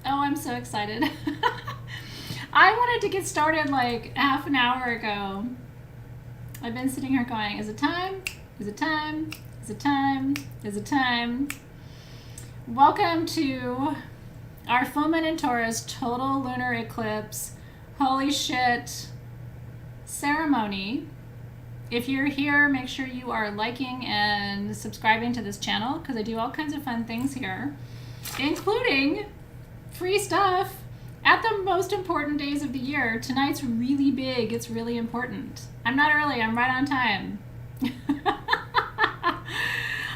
Oh, I'm so excited. I wanted to get started like half an hour ago. I've been sitting here going, is it time? Is it time? Is it time? Is it time? Welcome to our full moon in Taurus total lunar eclipse holy shit ceremony. If you're here, make sure you are liking and subscribing to this channel because I do all kinds of fun things here, including free stuff at the most important days of the year. Tonight's really big. It's really important. I'm not early. I'm right on time. And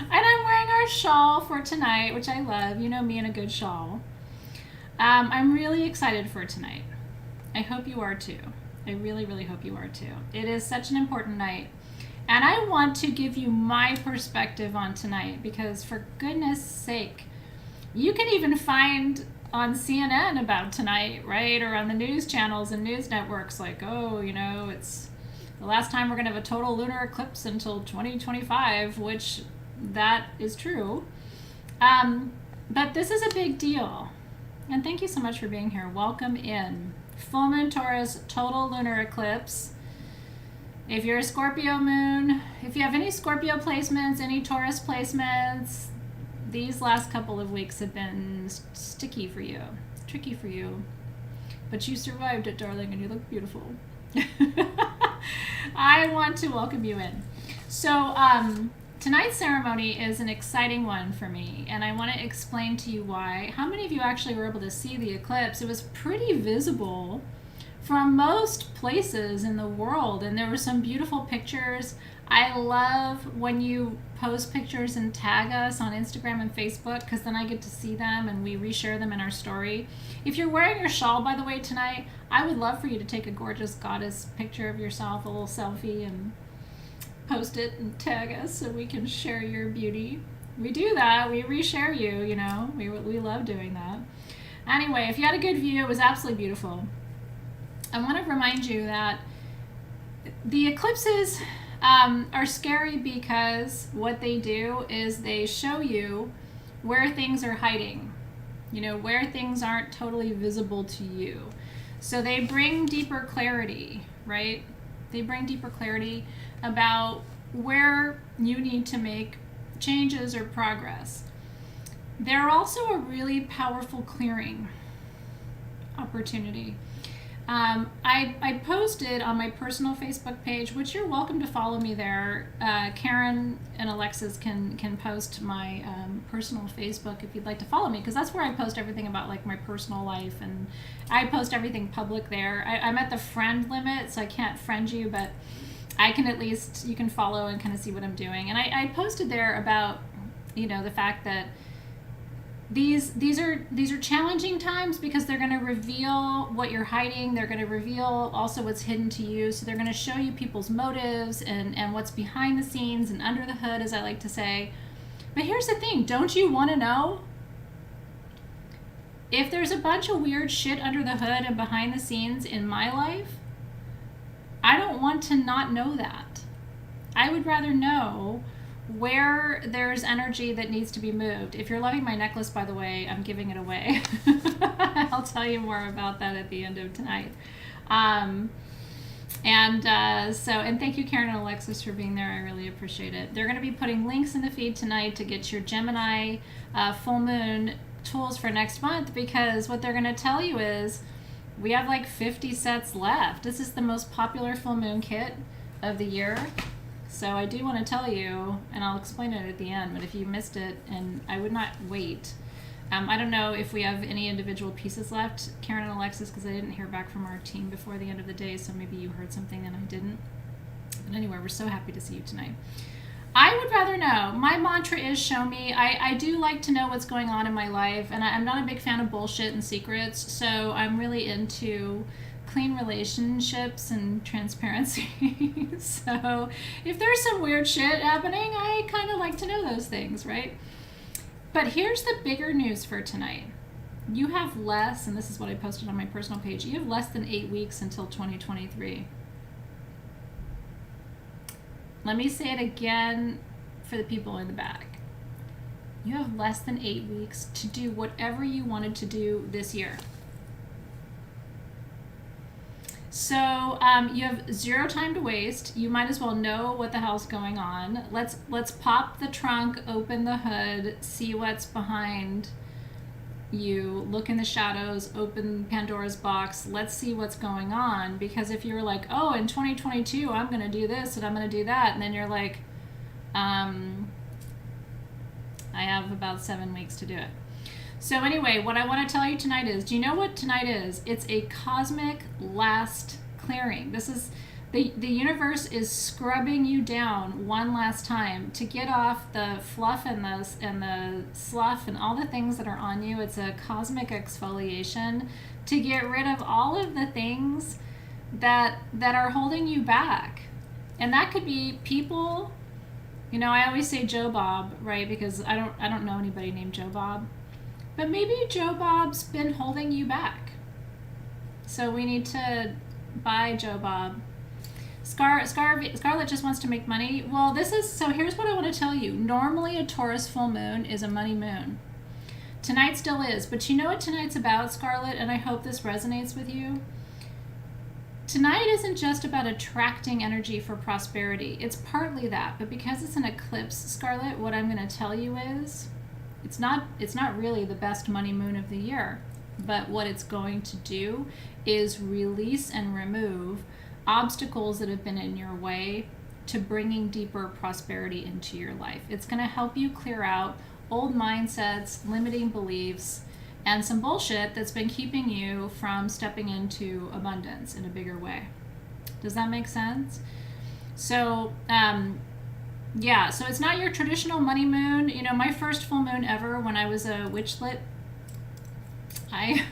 I'm wearing our shawl for tonight, which I love. You know me and a good shawl. I'm really excited for tonight. I hope you are too. I really, really hope you are too. It is such an important night. And I want to give you my perspective on tonight because, for goodness sake, you can even find on CNN about tonight, right? Or on the news channels and news networks like, oh, you know, it's the last time we're going to have a total lunar eclipse until 2025, which that is true. But this is a big deal. And thank you so much for being here. Welcome in. Full moon Taurus, total lunar eclipse. If you're a Scorpio moon, if you have any Scorpio placements, any Taurus placements, these last couple of weeks have been sticky for you, tricky for you. But you survived it, darling, and you look beautiful. I want to welcome you in. So tonight's ceremony is an exciting one for me, and I want to explain to you why. How many of you actually were able to see the eclipse? It was pretty visible from most places in the world, and there were some beautiful pictures. I love when you post pictures and tag us on Instagram and Facebook, because then I get to see them and we reshare them in our story. If you're wearing your shawl, by the way, tonight, I would love for you to take a gorgeous goddess picture of yourself, a little selfie, and post it and tag us so we can share your beauty. We do that. We reshare you, you know. We love doing that. Anyway, if you had a good view, it was absolutely beautiful. I want to remind you that the eclipses are scary because what they do is they show you where things are hiding, you know, where things aren't totally visible to you. So they bring deeper clarity, right? They bring deeper clarity about where you need to make changes or progress. They're also a really powerful clearing opportunity. I posted on my personal Facebook page, which you're welcome to follow me there. Karen and Alexis can post my personal Facebook if you'd like to follow me, because that's where I post everything about like my personal life, and I post everything public there. I'm at the friend limit, so I can't friend you, but I can at least, you can follow and kind of see what I'm doing. And I posted there about, you know, the fact that these are challenging times because they're going to reveal what you're hiding. They're going to reveal also what's hidden to you. So they're going to show you people's motives and what's behind the scenes and under the hood, as I like to say. But here's the thing. Don't you want to know? If there's a bunch of weird shit under the hood and behind the scenes in my life, I don't want to not know that. I would rather know where there's energy that needs to be moved. If you're loving my necklace, by the way, I'm giving it away. I'll tell you more about that at the end of tonight. And thank you, Karen and Alexis, for being there. I really appreciate it. They're going to be putting links in the feed tonight to get your Gemini full moon tools for next month, because what they're going to tell you is we have like 50 sets left. This is the most popular full moon kit of the year. So I do want to tell you, and I'll explain it at the end, but if you missed it, and I would not wait. I don't know if we have any individual pieces left, Karen and Alexis, because I didn't hear back from our team before the end of the day, so maybe you heard something and I didn't. But anyway, we're so happy to see you tonight. I would rather know. My mantra is show me. I do like to know what's going on in my life, and I'm not a big fan of bullshit and secrets, so I'm really into clean relationships and transparency. So if there's some weird shit happening, I kind of like to know those things, right? But here's the bigger news for tonight. You have less, and this is what I posted on my personal page, you have less than 8 weeks until 2023. Let me say it again for the people in the back. You have less than 8 weeks to do whatever you wanted to do this year. So you have 0 time to waste. You might as well know what the hell's going on. Let's pop the trunk, open the hood, see what's behind you, look in the shadows, open Pandora's box. Let's see what's going on. Because if you're like, oh, in 2022, I'm going to do this and I'm going to do that. And then you're like, I have about 7 weeks to do it. So anyway, what I want to tell you tonight is, do you know what tonight is? It's a cosmic last clearing. This is, the universe is scrubbing you down one last time to get off the fluff and the slough and all the things that are on you. It's a cosmic exfoliation to get rid of all of the things that are holding you back. And that could be people. You know, I always say Joe Bob, right? Because I don't know anybody named Joe Bob. But maybe Joe Bob's been holding you back. So we need to buy Joe Bob. Scarlett just wants to make money. Well, so here's what I want to tell you. Normally a Taurus full moon is a money moon. Tonight still is. But you know what tonight's about, Scarlett? And I hope this resonates with you. Tonight isn't just about attracting energy for prosperity. It's partly that. But because it's an eclipse, Scarlett, what I'm going to tell you is, it's not really the best money moon of the year, but what it's going to do is release and remove obstacles that have been in your way to bringing deeper prosperity into your life. It's going to help you clear out old mindsets, limiting beliefs, and some bullshit that's been keeping you from stepping into abundance in a bigger way. Does that make sense? So, yeah, so it's not your traditional money moon. You know, my first full moon ever when I was a witchlet, I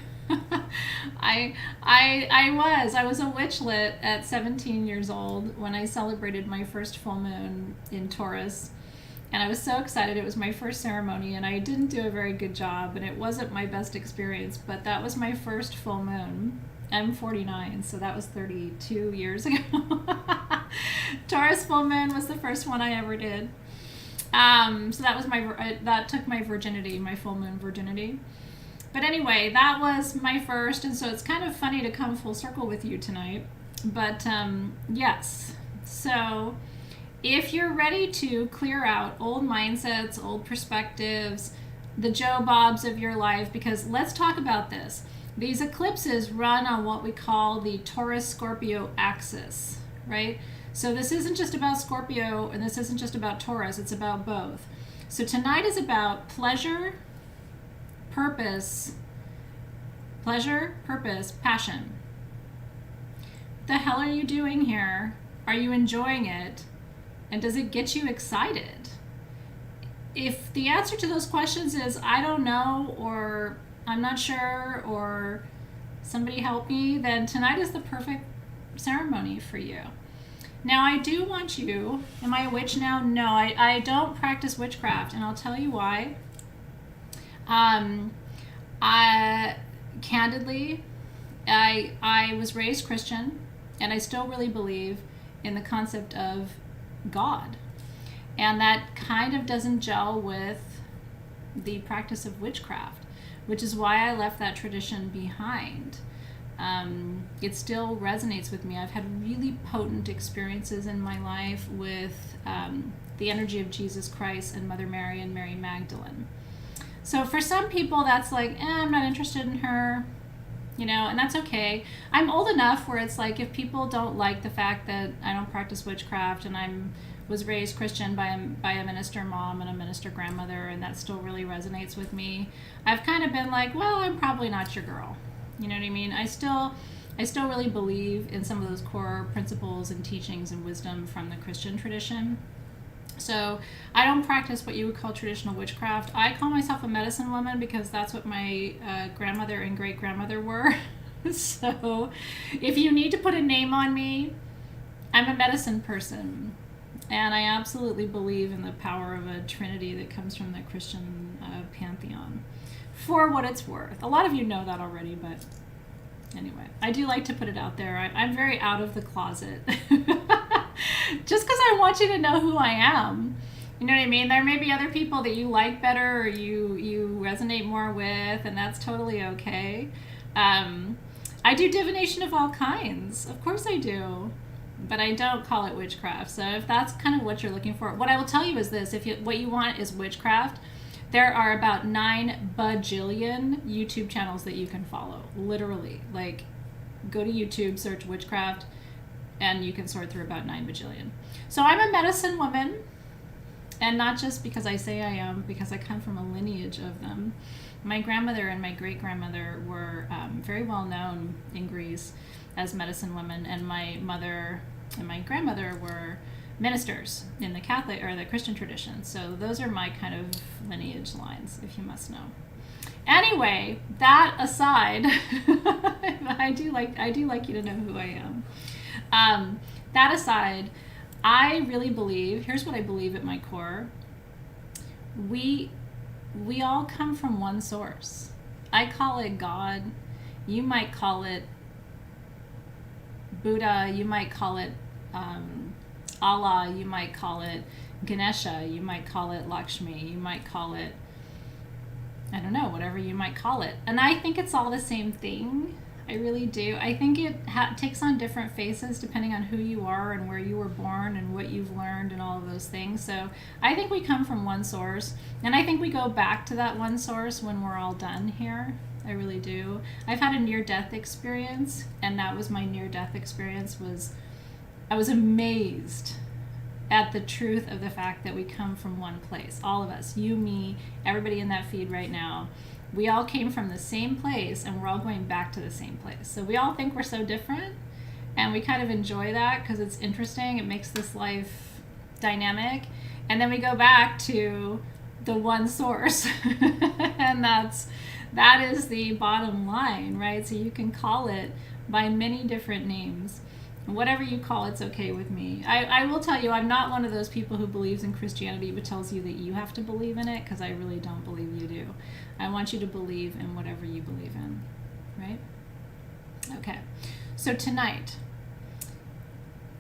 was a witchlet at 17 years old when I celebrated my first full moon in Taurus. And I was so excited. It was my first ceremony and I didn't do a very good job and it wasn't my best experience, but that was my first full moon. I'm 49, so that was 32 years ago. Taurus full moon was the first one I ever did. So that was that took my virginity, my full moon virginity. But anyway, that was my first, and so it's kind of funny to come full circle with you tonight. But yes, so if you're ready to clear out old mindsets, old perspectives, the Joe Bobs of your life, because let's talk about this. These eclipses run on what we call the Taurus-Scorpio axis, right? So this isn't just about Scorpio and this isn't just about Taurus, it's about both. So tonight is about pleasure, purpose, passion. What the hell are you doing here? Are you enjoying it? And does it get you excited? If the answer to those questions is, I don't know, or I'm not sure, or somebody help me, then tonight is the perfect ceremony for you. Now, I do want you, am I a witch now? No, I don't practice witchcraft, and I'll tell you why. Candidly, I was raised Christian, and I still really believe in the concept of God. And that kind of doesn't gel with the practice of witchcraft, which is why I left that tradition behind. It still resonates with me. I've had really potent experiences in my life with the energy of Jesus Christ and Mother Mary and Mary Magdalene. So for some people, that's like, I'm not interested in her, you know, and that's okay. I'm old enough where it's like, if people don't like the fact that I don't practice witchcraft and was raised Christian by a minister mom and a minister grandmother, and that still really resonates with me, I've kind of been like, well, I'm probably not your girl. You know what I mean? I still really believe in some of those core principles and teachings and wisdom from the Christian tradition. So I don't practice what you would call traditional witchcraft. I call myself a medicine woman because that's what my grandmother and great-grandmother were. So if you need to put a name on me, I'm a medicine person. And I absolutely believe in the power of a trinity that comes from the Christian pantheon, for what it's worth. A lot of you know that already, but anyway, I do like to put it out there. I'm very out of the closet. Just because I want you to know who I am. You know what I mean? There may be other people that you like better or you resonate more with, and that's totally okay. I do divination of all kinds. Of course I do. But I don't call it witchcraft. So if that's kind of what you're looking for, what I will tell you is this: what you want is witchcraft, there are about 9 bajillion YouTube channels that you can follow. Literally, like, go to YouTube, search witchcraft, and you can sort through about 9 bajillion. So I'm a medicine woman, and not just because I say I am, because I come from a lineage of them. My grandmother and my great-grandmother were very well known in Greece as medicine women, and my mother and my grandmother were ministers in the Catholic or the Christian tradition. So those are my kind of lineage lines, if you must know. Anyway, that aside, I do like you to know who I am. That aside, I really believe, here's what I believe at my core. We all come from one source. I call it God. You might call it Buddha. You might call it Allah. You might call it Ganesha. You might call it Lakshmi. You might call it, I don't know, whatever you might call it. And I think it's all the same thing. I really do. I think it takes on different faces depending on who you are and where you were born and what you've learned and all of those things. So I think we come from one source, and I think we go back to that one source when we're all done here. I really do. I've had a near-death experience, and that was my near-death experience. I was amazed at the truth of the fact that we come from one place. All of us, you, me, everybody in that feed right now. We all came from the same place, and we're all going back to the same place. So we all think we're so different, and we kind of enjoy that because it's interesting. It makes this life dynamic. And then we go back to the one source, and that is the bottom line, right? So you can call it by many different names. Whatever you call it's okay with me. I will tell you, I'm not one of those people who believes in Christianity but tells you that you have to believe in it, because I really don't believe you do. I want you to believe in whatever you believe in, right? Okay, so tonight,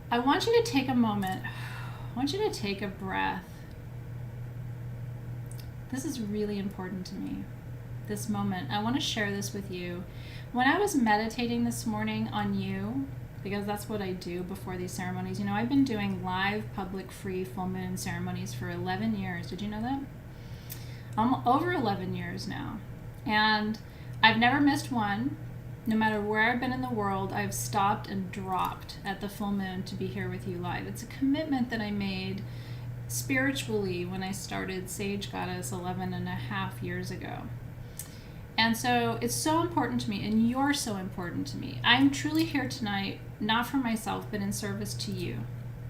I want you to take a moment. I want you to take a breath. This is really important to me, this moment. I want to share this with you. When I was meditating this morning on you, because that's what I do before these ceremonies. You know, I've been doing live, public, free full moon ceremonies for 11 years. Did you know that? Over 11 years now. And I've never missed one. No matter where I've been in the world, I've stopped and dropped at the full moon to be here with you live. It's a commitment that I made spiritually when I started Sage Goddess 11.5 years ago. And so it's so important to me, and you're so important to me. I'm truly here tonight, not for myself, but in service to you,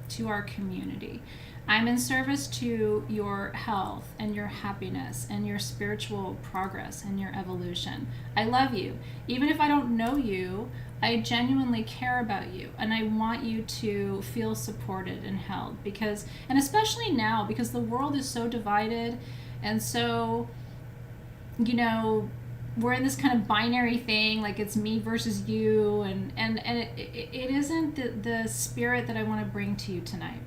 to our community. I'm in service to your health and your happiness and your spiritual progress and your evolution. I love you. Even if I don't know you, I genuinely care about you, and I want you to feel supported and held, because, and especially now, because the world is so divided, and so, you know, we're in this kind of binary thing, like it's me versus you, and it isn't the spirit that I want to bring to you tonight.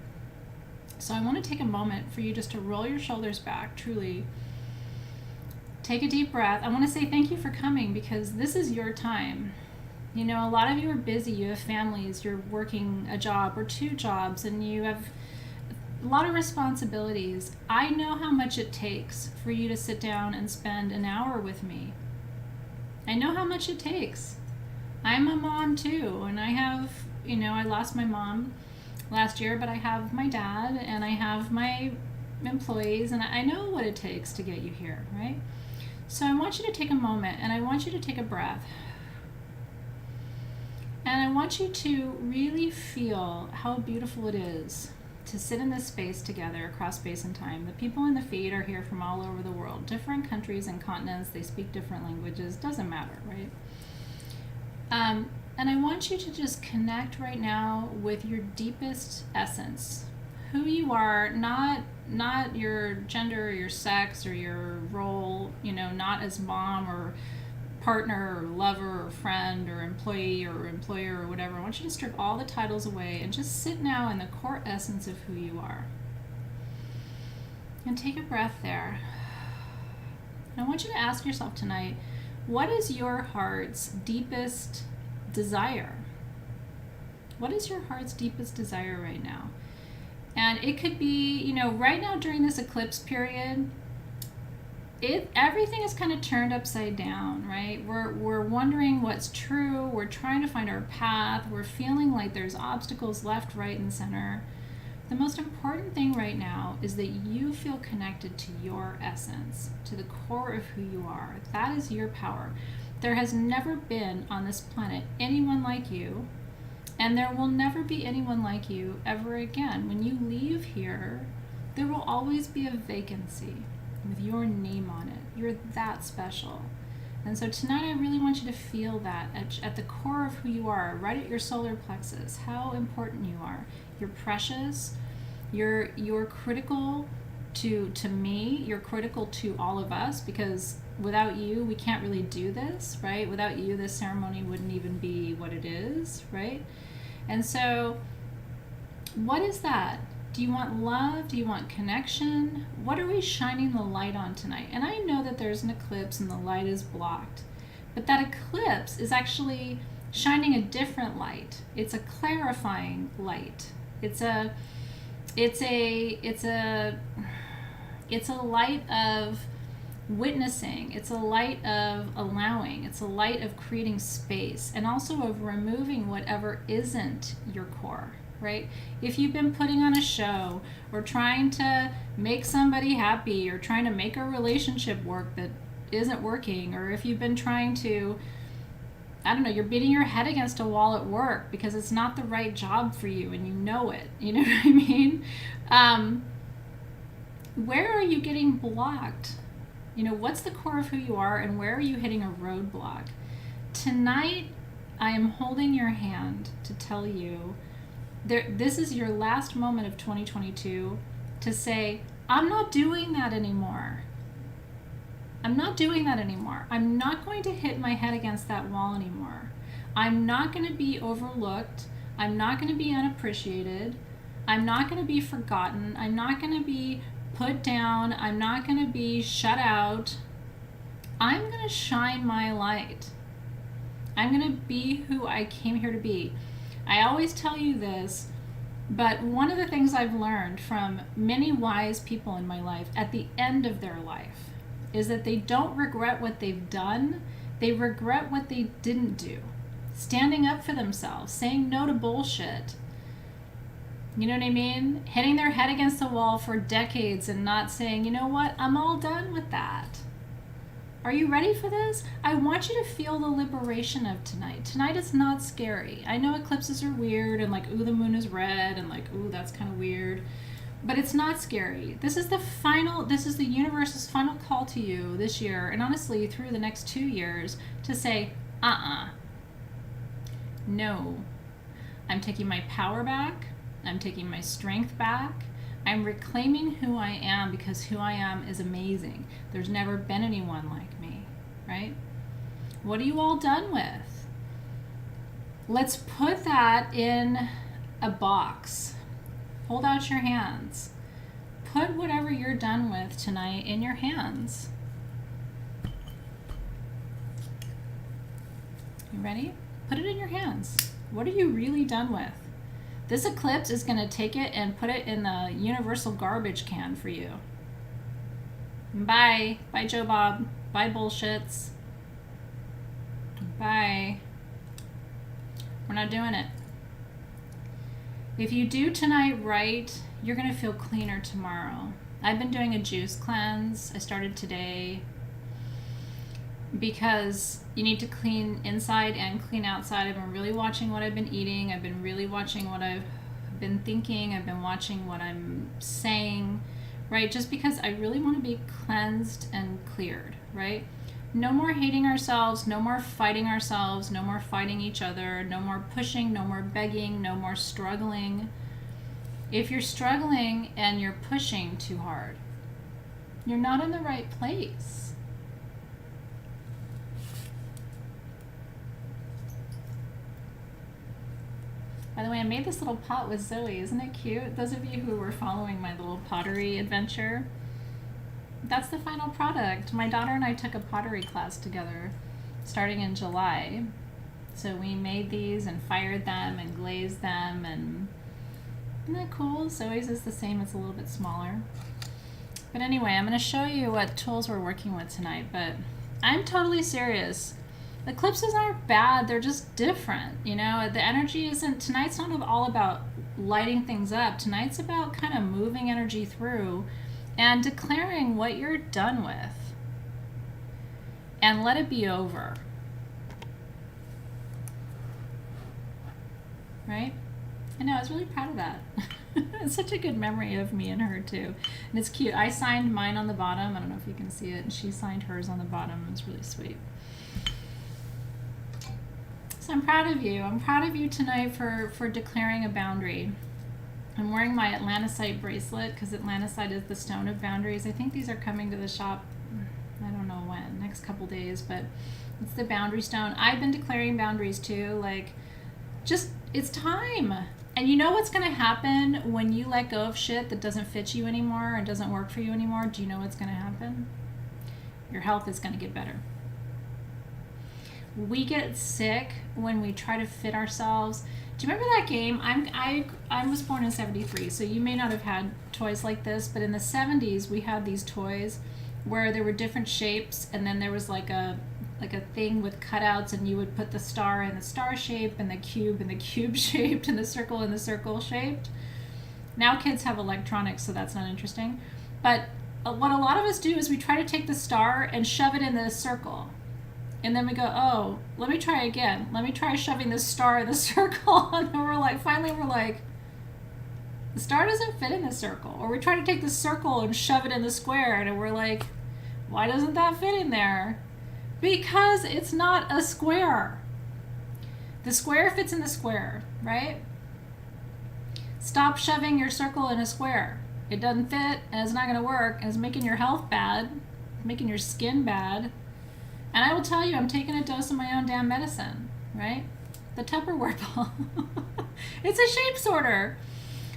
So I want to take a moment for you just to roll your shoulders back, truly. Take a deep breath. I want to say thank you for coming, because this is your time. You know, a lot of you are busy, you have families, you're working a job or 2 jobs, and you have a lot of responsibilities. I know how much it takes for you to sit down and spend an hour with me. I know how much it takes. I'm a mom too, and I have, you know, I lost my mom last year, but I have my dad and I have my employees, and I know what it takes to get you here, right? So I want you to take a moment, and I want you to take a breath. And I want you to really feel how beautiful it is to sit in this space together across space and time. The people in the feed are here from all over the world, different countries and continents. They speak different languages. Doesn't matter, right? And I want you to just connect right now with your deepest essence, who you are, not your gender or your sex or your role, you know, not as mom or partner or lover or friend or employee or employer or whatever. I want you to strip all the titles away and just sit now in the core essence of who you are. And take a breath there. And I want you to ask yourself tonight, what is your heart's deepest desire? What is your heart's deepest desire right now? And it could be, you know, right now during this eclipse period, everything is kind of turned upside down, right? We're wondering what's true. We're trying to find our path. We're feeling like there's obstacles left, right, and center. The most important thing right now is that you feel connected to your essence, to the core of who you are. That is your power. There has never been on this planet anyone like you, and there will never be anyone like you ever again. When you leave here, there will always be a vacancy with your name on it. You're that special. And so tonight I really want you to feel that at the core of who you are, right at your solar plexus, how important you are. You're precious. You're critical to me. You're critical to all of us, because without you, we can't really do this, right? Without you, this ceremony wouldn't even be what it is, right? And so what is that? Do you want love? Do you want connection? What are we shining the light on tonight? And I know that there's an eclipse and the light is blocked, but that eclipse is actually shining a different light. It's a clarifying light. It's a light of witnessing. It's a light of allowing. It's a light of creating space, and also of removing whatever isn't your core, right? If you've been putting on a show or trying to make somebody happy or trying to make a relationship work that isn't working, or if you've been trying to, I don't know, you're beating your head against a wall at work because it's not the right job for you and you know it, you know what I mean? Where are you getting blocked? You know, what's the core of who you are, and where are you hitting a roadblock? Tonight, I am holding your hand to tell you this is your last moment of 2022 to say, I'm not doing that anymore. I'm not doing that anymore. I'm not going to hit my head against that wall anymore. I'm not going to be overlooked. I'm not going to be unappreciated. I'm not going to be forgotten. I'm not going to be put down. I'm not going to be shut out. I'm going to shine my light. I'm going to be who I came here to be. I always tell you this, but one of the things I've learned from many wise people in my life at the end of their life is that they don't regret what they've done. They regret what they didn't do. Standing up for themselves, saying no to bullshit. You know what I mean? Hitting their head against the wall for decades and not saying, you know what, I'm all done with that. Are you ready for this? I want you to feel the liberation of tonight. Tonight is not scary. I know eclipses are weird and like, ooh, the moon is red and like, ooh, that's kind of weird. But it's not scary. This is the universe's final call to you this year, and honestly through the next 2 years, to say, no. I'm taking my power back. I'm taking my strength back. I'm reclaiming who I am, because who I am is amazing. There's never been anyone like me, right? What are you all done with? Let's put that in a box. Hold out your hands. Put whatever you're done with tonight in your hands. You ready? Put it in your hands. What are you really done with? This eclipse is going to take it and put it in the universal garbage can for you. Bye. Bye, Joe Bob. Bye, bullshits. Bye. We're not doing it. If you do tonight right, you're going to feel cleaner tomorrow. I've been doing a juice cleanse. I started today because you need to clean inside and clean outside. I've been really watching what I've been eating. I've been really watching what I've been thinking. I've been watching what I'm saying, right? Just because I really want to be cleansed and cleared, right? No more hating ourselves, no more fighting ourselves, no more fighting each other, no more pushing, no more begging, no more struggling. If you're struggling and you're pushing too hard, you're not in the right place. By the way, I made this little pot with Zoe. Isn't it cute? Those of you who were following my little pottery adventure, that's the final product. My daughter and I took a pottery class together starting in July. So we made these and fired them and glazed them, and isn't that cool? Zoe's is the same, it's a little bit smaller. But anyway, I'm going to show you what tools we're working with tonight, but I'm totally serious. Eclipses aren't bad, they're just different. You know, the energy isn't, tonight's not all about lighting things up. Tonight's about kind of moving energy through and declaring what you're done with. And let it be over. Right? I know, I was really proud of that. It's such a good memory of me and her too. And it's cute. I signed mine on the bottom. I don't know if you can see it. And she signed hers on the bottom. It was really sweet. So I'm proud of you. I'm proud of you tonight for declaring a boundary. I'm wearing my Atlanticite bracelet because Atlanticite is the stone of boundaries. I think these are coming to the shop, I don't know when, next couple days, but it's the boundary stone. I've been declaring boundaries too, like, just, it's time. And you know what's going to happen when you let go of shit that doesn't fit you anymore and doesn't work for you anymore? Do you know what's going to happen? Your health is going to get better. We get sick when we try to fit ourselves. Do you remember that game? I was born in 73, so you may not have had toys like this, but in the 70s we had these toys where there were different shapes, and then there was like a thing with cutouts, and you would put the star in the star shape and the cube in the cube shaped and the circle in the circle shaped. Now kids have electronics, so that's not interesting. But what a lot of us do is we try to take the star and shove it in the circle. And then we go, oh, let me try again. Let me try shoving this star in the circle. And then finally we're like, the star doesn't fit in the circle. Or we try to take the circle and shove it in the square. And we're like, why doesn't that fit in there? Because it's not a square. The square fits in the square, right? Stop shoving your circle in a square. It doesn't fit, and it's not going to work, and it's making your health bad, making your skin bad. And I will tell you, I'm taking a dose of my own damn medicine, right? The Tupperware ball. It's a shape sorter.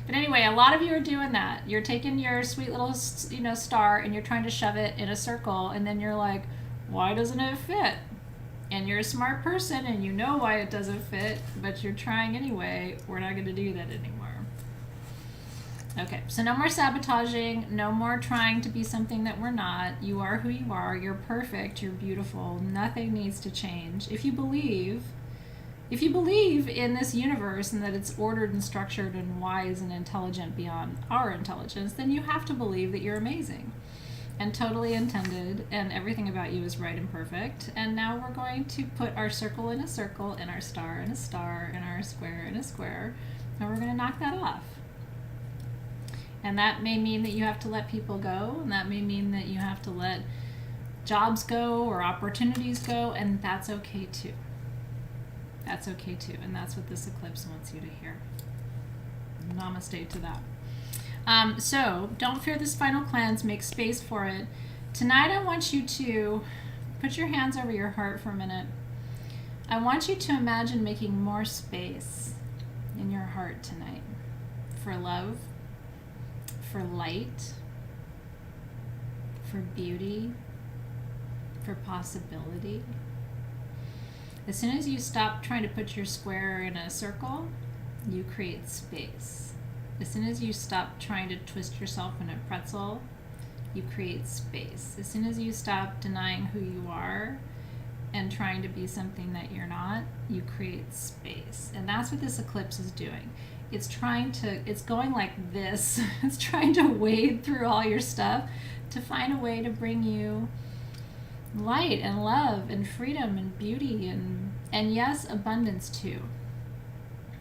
But anyway, a lot of you are doing that. You're taking your sweet little, star, and you're trying to shove it in a circle, and then you're like, why doesn't it fit? And you're a smart person, and you know why it doesn't fit, but you're trying anyway. We're not going to do that anymore. Okay, so no more sabotaging, no more trying to be something that we're not. You are who you are, you're perfect, you're beautiful, nothing needs to change. If you believe in this universe and that it's ordered and structured and wise and intelligent beyond our intelligence, then you have to believe that you're amazing and totally intended, and everything about you is right and perfect. And now we're going to put our circle in a circle, and our star in a star, and our square in a square, and we're going to knock that off. And that may mean that you have to let people go, and that may mean that you have to let jobs go or opportunities go, and that's okay too. That's okay too, and that's what this eclipse wants you to hear. Namaste to that. So don't fear this final cleanse, make space for it. Tonight I want you to put your hands over your heart for a minute. I want you to imagine making more space in your heart tonight for love, for light, for beauty, for possibility. As soon as you stop trying to put your square in a circle, you create space. As soon as you stop trying to twist yourself in a pretzel, you create space. As soon as you stop denying who you are and trying to be something that you're not, you create space. And that's what this eclipse is doing. It's going like this. It's trying to wade through all your stuff to find a way to bring you light and love and freedom and beauty and yes, abundance too.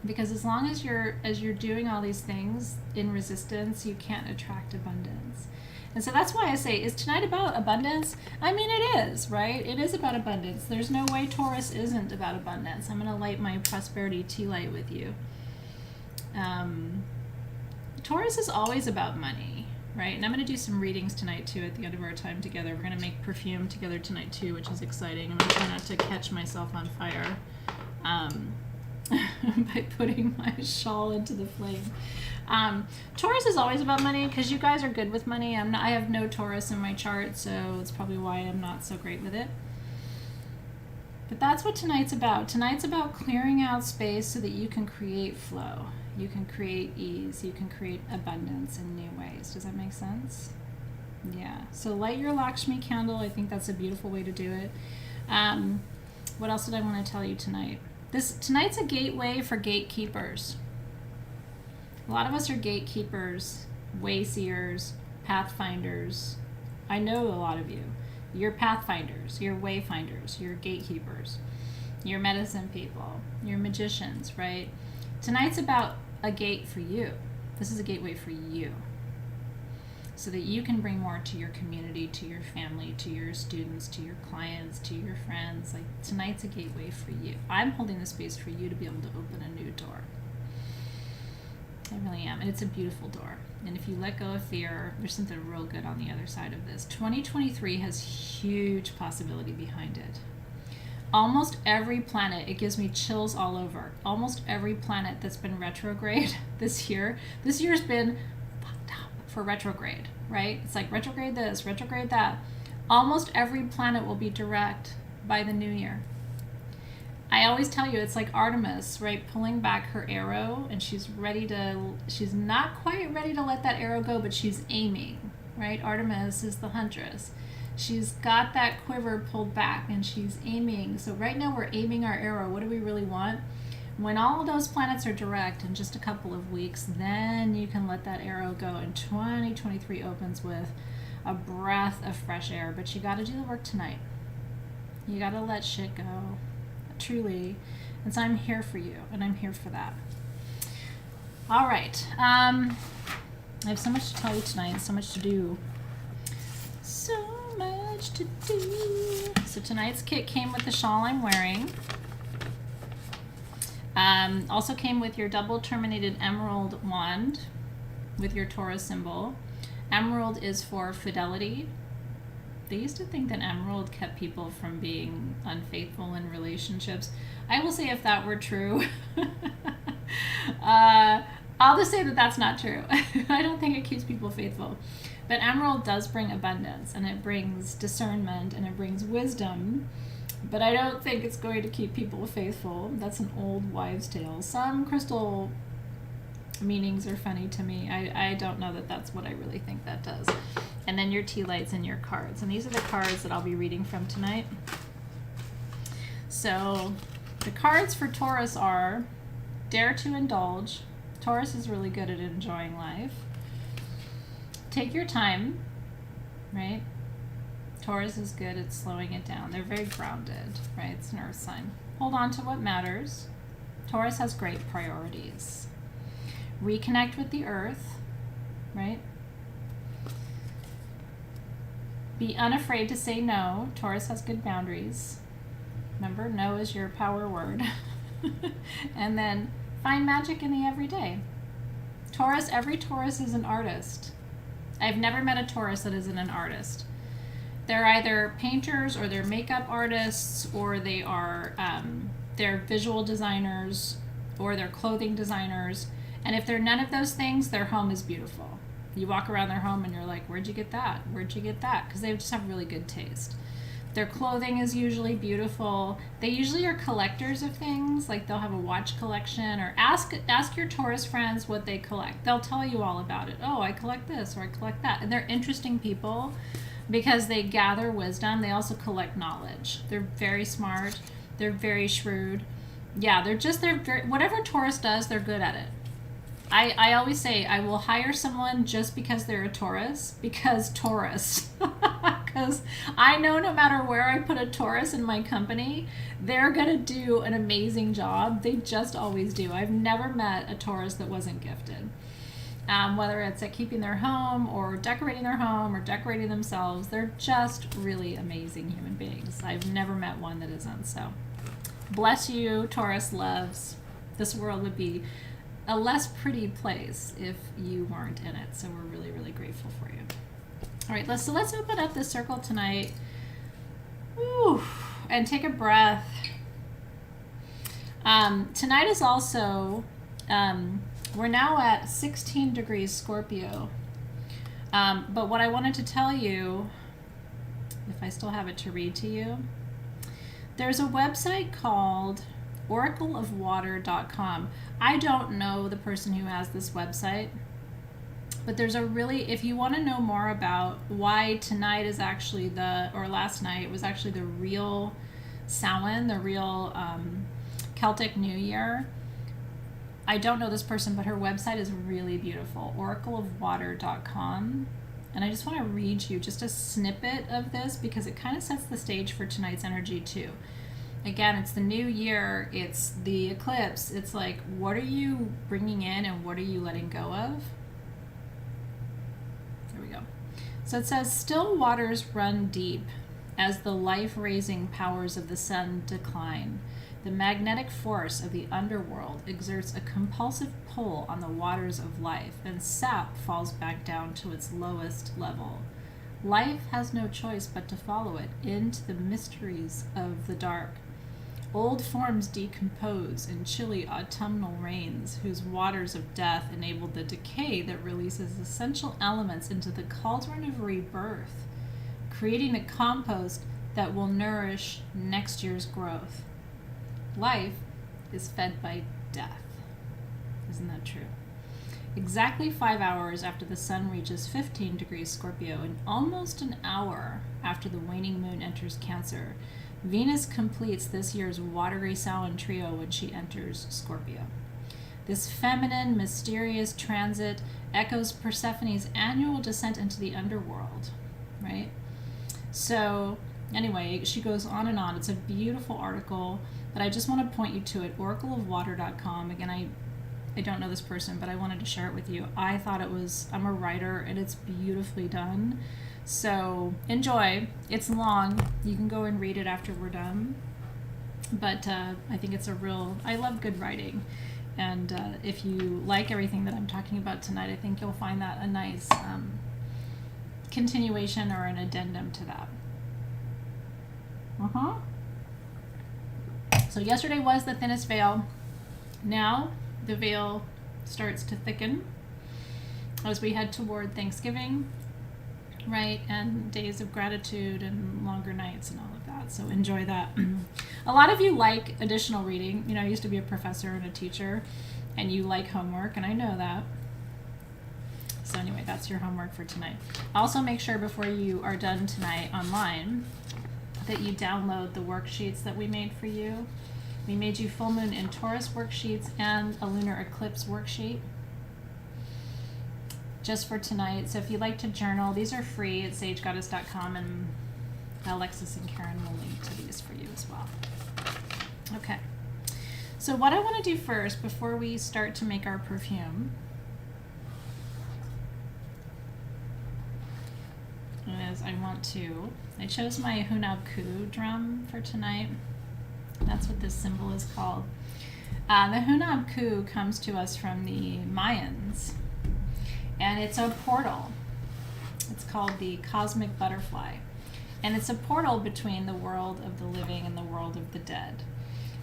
Because as long as you're doing all these things in resistance, you can't attract abundance. And so that's why I say, is tonight about abundance? I mean, it is, right? It is about abundance. There's no way Taurus isn't about abundance. I'm going to light my prosperity tea light with you. Taurus is always about money, right? And I'm going to do some readings tonight too at the end of our time together. We're going to make perfume together tonight too, which is exciting. I'm going to try not to catch myself on fire. by putting my shawl into the flame. Taurus is always about money because you guys are good with money. I have no Taurus in my chart, so it's probably why I'm not so great with it. But that's what tonight's about. Tonight's about clearing out space so that you can create flow. You can create ease. You can create abundance in new ways. Does that make sense? Yeah. So light your Lakshmi candle. I think that's a beautiful way to do it. What else did I want to tell you tonight? Tonight's a gateway for gatekeepers. A lot of us are gatekeepers, wayseers, pathfinders. I know a lot of you. You're pathfinders, you're wayfinders, you're gatekeepers, you're medicine people, you're magicians, right? Tonight's about a gate for you. This is a gateway for you, so that you can bring more to your community, to your family, to your students, to your clients, to your friends. Like, tonight's a gateway for you. I'm holding the space for you to be able to open a new door. I really am. And it's a beautiful door. And if you let go of fear, there's something real good on the other side of this. 2023 has huge possibility behind it. Almost every planet, it gives me chills all over. Almost every planet that's been retrograde this year's been fucked up for retrograde, right? It's like retrograde this, retrograde that. Almost every planet will be direct by the new year. I always tell you, it's like Artemis, right, pulling back her arrow, and she's not quite ready to let that arrow go, but she's aiming, right? Artemis is the huntress. She's got that quiver pulled back, and she's aiming. So right now we're aiming our arrow. What do we really want? When all of those planets are direct in just a couple of weeks, then you can let that arrow go, and 2023 opens with a breath of fresh air. But you got to do the work tonight. You got to let shit go. Truly. And so I'm here for you, and I'm here for that. All right. I have so much to tell you tonight, so much to do. So much to do. So tonight's kit came with the shawl I'm wearing. Also came with your double terminated emerald wand with your Taurus symbol. Emerald is for fidelity. They used to think that emerald kept people from being unfaithful in relationships. I will say, if that were true, I'll just say that that's not true. I don't think it keeps people faithful. But emerald does bring abundance, and it brings discernment, and it brings wisdom. But I don't think it's going to keep people faithful. That's an old wives' tale. Some crystal meanings are funny to me. I don't know that that's what I really think that does. And then your tea lights and your cards. And these are the cards that I'll be reading from tonight. So the cards for Taurus are Dare to Indulge. Taurus is really good at enjoying life. Take your time, right? Taurus is good at slowing it down. They're very grounded, right? It's an earth sign. Hold on to what matters. Taurus has great priorities. Reconnect with the earth, right? Be unafraid to say no. Taurus has good boundaries. Remember, no is your power word. And then find magic in the everyday. Taurus, every Taurus is an artist. I've never met a Taurus that isn't an artist. They're either painters, or they're makeup artists, or they're visual designers, or they're clothing designers. And if they're none of those things, their home is beautiful. You walk around their home and you're like, where'd you get that? Where'd you get that? Because they just have really good taste. Their clothing is usually beautiful. They usually are collectors of things. Like, they'll have a watch collection, or ask your Taurus friends what they collect. They'll tell you all about it. Oh, I collect this, or I collect that. And they're interesting people because they gather wisdom. They also collect knowledge. They're very smart. They're very shrewd. Yeah, whatever Taurus does, they're good at it. I always say I will hire someone just because they're a Taurus, because I know no matter where I put a Taurus in my company, they're going to do an amazing job. They just always do. I've never met a Taurus that wasn't gifted. Whether it's at keeping their home, or decorating their home, or decorating themselves, they're just really amazing human beings. I've never met one that isn't. So bless you, Taurus loves. This world would be a less pretty place if you weren't in it. So we're really, really grateful for you. All right, let's open up this circle tonight. Woo, and take a breath. Tonight is also, we're now at 16 degrees Scorpio. But what I wanted to tell you, if I still have it to read to you, there's a website called oracleofwater.com. I don't know the person who has this website, but there's a really, if you want to know more about why tonight is actually or last night was actually the real Samhain, the real Celtic New Year. I don't know this person, but her website is really beautiful, oracleofwater.com. And I just want to read you just a snippet of this because it kind of sets the stage for tonight's energy too. Again, it's the new year, it's the eclipse. It's like, what are you bringing in and what are you letting go of? There we go. So it says, still waters run deep as the life-raising powers of the sun decline. The magnetic force of the underworld exerts a compulsive pull on the waters of life, and sap falls back down to its lowest level. Life has no choice but to follow it into the mysteries of the dark. Old forms decompose in chilly autumnal rains, whose waters of death enable the decay that releases essential elements into the cauldron of rebirth, creating the compost that will nourish next year's growth. Life is fed by death. Isn't that true? Exactly 5 hours after the sun reaches 15 degrees Scorpio and almost an hour after the waning moon enters Cancer, Venus completes this year's watery Samhain trio when she enters Scorpio. This feminine, mysterious transit echoes Persephone's annual descent into the underworld, right? So anyway, she goes on and on. It's a beautiful article, but I just want to point you to it, oracleofwater.com. Again, I don't know this person, but I wanted to share it with you. I thought it was, I'm a writer, and it's beautifully done. So enjoy. It's long. You can go and read it after we're done. But I think it's I love good writing. And if you like everything that I'm talking about tonight, I think you'll find that a nice continuation or an addendum to that. So yesterday was the thinnest veil. Now the veil starts to thicken as we head toward Thanksgiving, right? And days of gratitude and longer nights and all of that. So enjoy that. A lot of you like additional reading. You know, I used to be a professor and a teacher, and you like homework, and I know that. So anyway, that's your homework for tonight. Also make sure before you are done tonight online that you download the worksheets that we made for you. We made you full moon in Taurus worksheets and a lunar eclipse worksheet just for tonight. So if you'd like to journal, these are free at sagegoddess.com, and Alexis and Karen will link to these for you as well. Okay. So what I want to do first before we start to make our perfume is I chose my Hunab-Ku drum for tonight. That's what this symbol is called. The Hunab-Ku comes to us from the Mayans, and it's a portal. It's called the cosmic butterfly, and it's a portal between the world of the living and the world of the dead.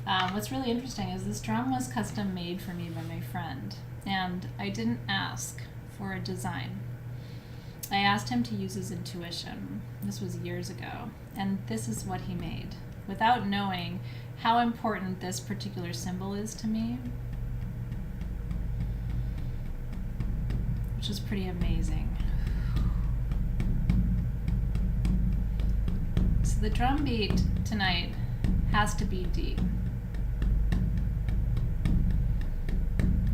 What's really interesting is this drum was custom made for me by my friend, and I didn't ask for a design. I asked him to use his intuition. This was years ago, and this is what he made, without knowing how important this particular symbol is to me, which is pretty amazing. So the drum beat tonight has to be deep.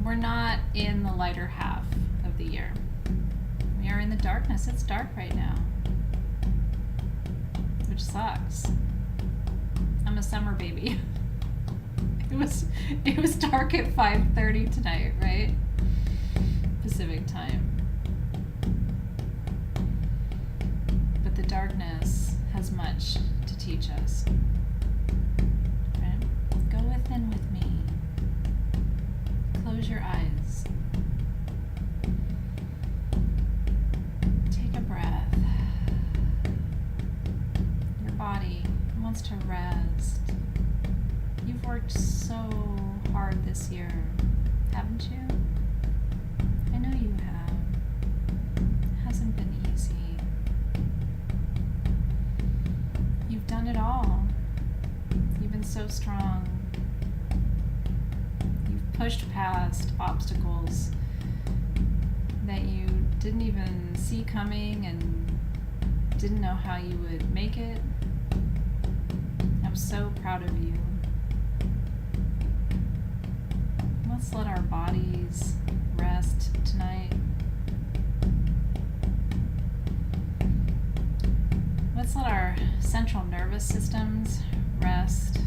We're not in the lighter half of the year. We are in the darkness. It's dark right now, which sucks. I'm a summer baby. It was dark at 5:30 tonight, right? Pacific time. But the darkness has much to teach us. Okay? Go within with me. Close your eyes. Take a breath. Your body wants to rest. You've You've worked so hard this year, haven't you? I know you have. It hasn't been easy. You've done it all. You've been so strong. You've pushed past obstacles that you didn't even see coming and didn't know how you would make it. I'm so proud of you. Let's let our bodies rest tonight. Let's let our central nervous systems rest.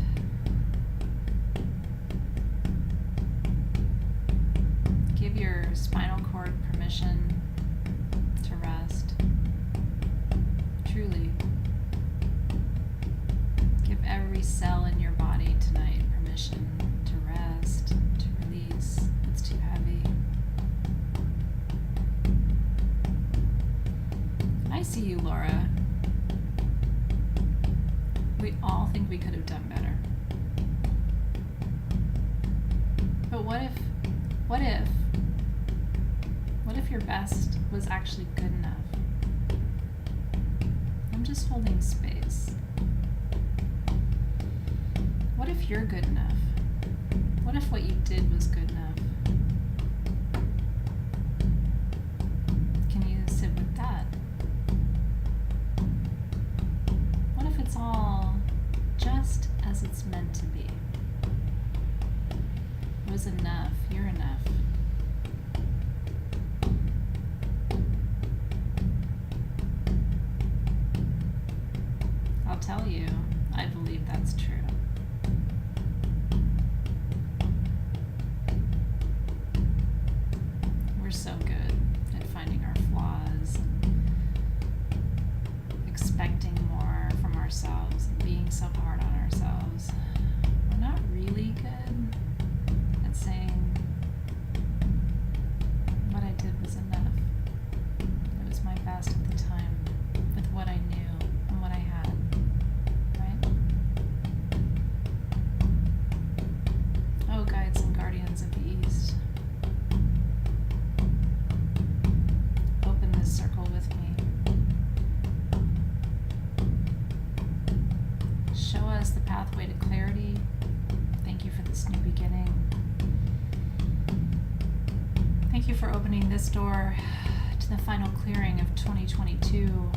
Give your spinal cord permission to rest. Truly. Give every cell in your body tonight permission to rest, to release. It's too heavy. I see you, Laura. We all think we could have done better. But what if your best was actually good enough? I'm just holding space. What if you're good enough? What if what you did was good enough? Can you sit with that? What if it's all just as it's meant to be? It was enough. You're enough. I'll tell you, I believe that's true. We're so good at finding our flaws and expecting more from ourselves and being so hard on ourselves. We're not really good at saying what I did was enough. It was my best at the time with what I knew and what I had. Right? Oh, guides and guardians of the East. Open this circle with me. Show us the pathway to clarity. Thank you for this new beginning. Thank you for opening this door to the final clearing of 2022.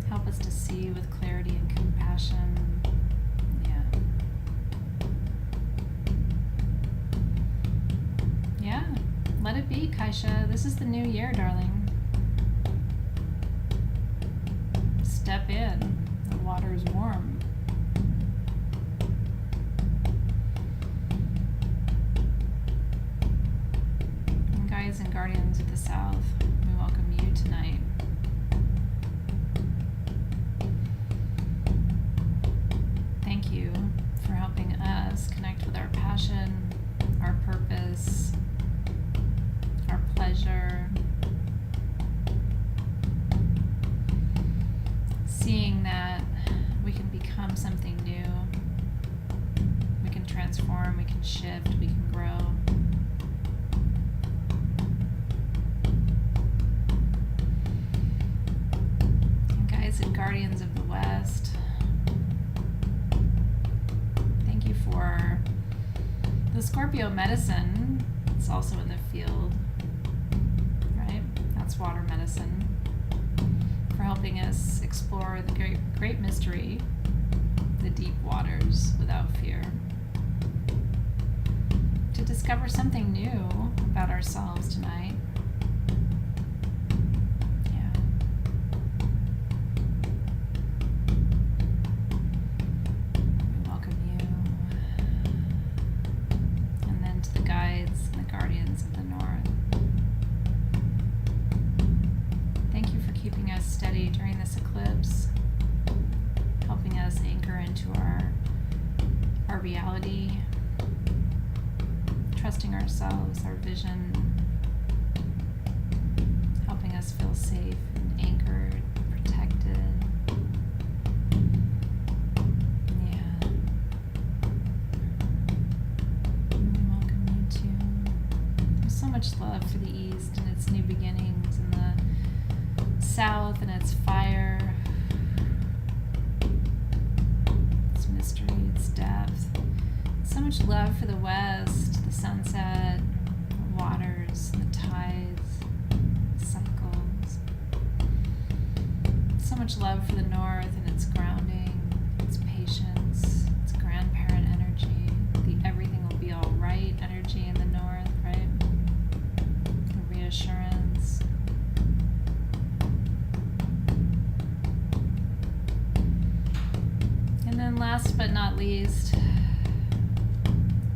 Help us to see with clarity and compassion. Yeah, let it be, Kaisha. This is the new year, darling. Step in. The water is warm. And guides and guardians of the South, we welcome you tonight. Thank you for helping us connect with our passion, our purpose, our pleasure, seeing that we can become something new, we can transform, we can shift, we can grow. And guides and guardians of the West, thank you for the Scorpio medicine. It's also in the field, right? That's water medicine. For helping us explore the great mystery, the deep waters without fear. To discover something new about ourselves tonight. Yeah. We welcome you. And then to the guides and the guardians of the North. Thank you for keeping us steady during this eclipse, helping us anchor into our reality, trusting ourselves, our vision, helping us feel safe and anchored, protected. much love for the East and its new beginnings, and the South and its fire, its mystery, its depth. So much love for the West, the sunset, the waters, the tides, the cycles. So much love for the North and its grounding, its patience, its grandparent energy, the everything will be all right energy in the North, right? The reassurance. And then last but not least,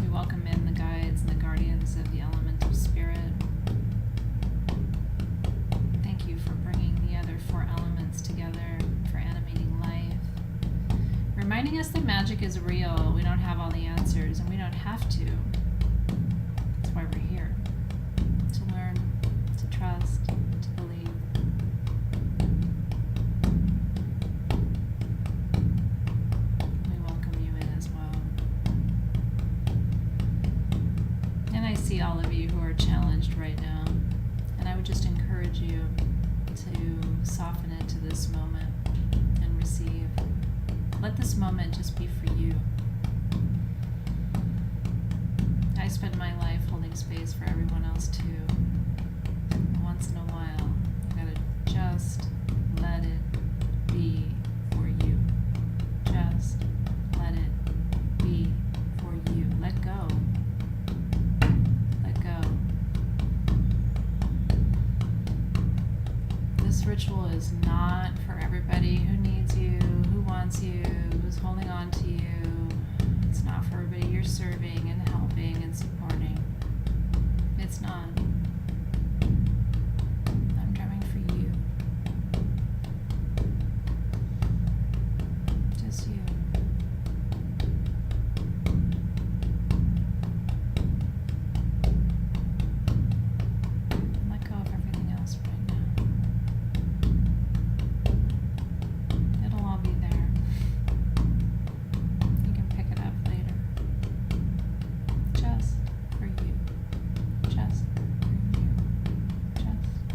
we welcome in the guides and the guardians of the element of spirit. Thank you for bringing the other 4 elements together for animating life. Reminding us that magic is real. We don't have all the answers, and we don't have to. That's why we're here. To learn, to trust, to believe. We welcome you in as well. And I see all of you who are challenged right now. And I would just encourage you to soften into this moment and receive. Let this moment just be for you. I spend my life holding space for everyone else too. And once in a while, you gotta just let it be for you. Just let it be for you. Let go. Let go. This ritual is not for everybody who needs you, who wants you, who's holding on to you. It's not for everybody you're serving and helping and supporting. It's not. I'm drumming for you. Just you. Let go of everything else right now. It'll all be there. You can pick it up later. Just for you. Just for you. Just for you.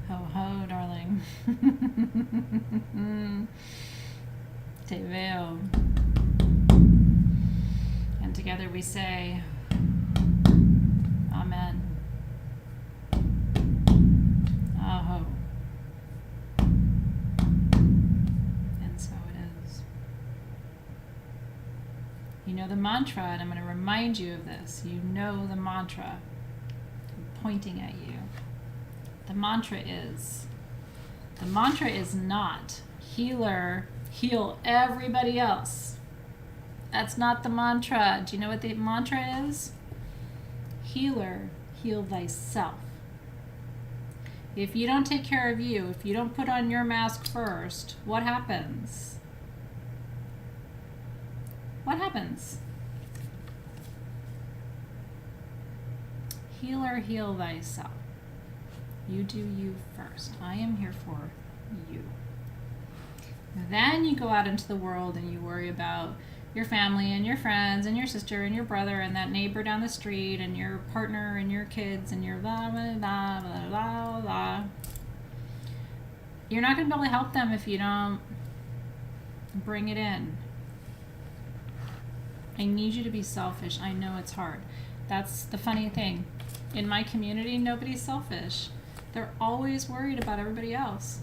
Ho ho, darling. Te veo. And together we say, Amen. Aho. And so it is. You know the mantra, and I'm going to remind you of this. You know the mantra. I'm pointing at you. The mantra is not healer, heal everybody else. That's not the mantra. Do you know what the mantra is? Healer, heal thyself. If you don't take care of you, if you don't put on your mask first, what happens? What happens? Healer, heal thyself. You do you first. I am here for you. Then you go out into the world and you worry about your family and your friends and your sister and your brother and that neighbor down the street and your partner and your kids and your blah, blah, blah, blah, blah, blah. You're not going to be able to help them if you don't bring it in. I need you to be selfish. I know it's hard. That's the funny thing. In my community, nobody's selfish. They're always worried about everybody else.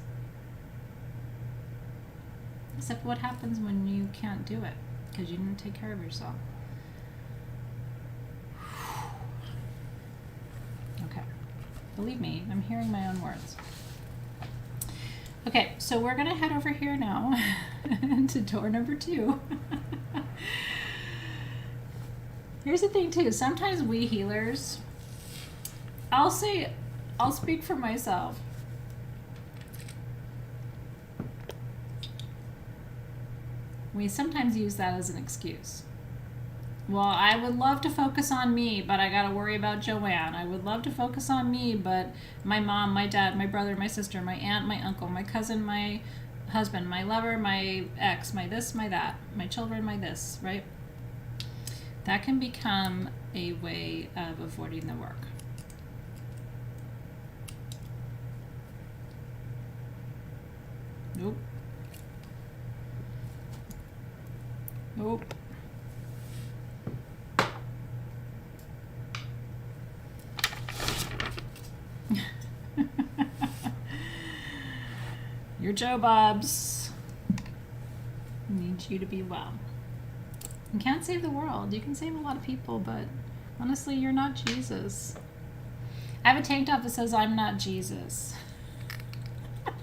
Except what happens when you can't do it because you didn't take care of yourself. Okay. Believe me, I'm hearing my own words. Okay, so we're going to head over here now to door number 2. Here's the thing too. Sometimes we healers, I'll speak for myself. We sometimes use that as an excuse. Well, I would love to focus on me, but I got to worry about Joanne. I would love to focus on me, but my mom, my dad, my brother, my sister, my aunt, my uncle, my cousin, my husband, my lover, my ex, my this, my that, my children, my this, right? That can become a way of avoiding the work. Nope. Nope. Your Joe Bobs need you to be well. You can't save the world. You can save a lot of people, but honestly, you're not Jesus. I have a tank top that says, "I'm not Jesus."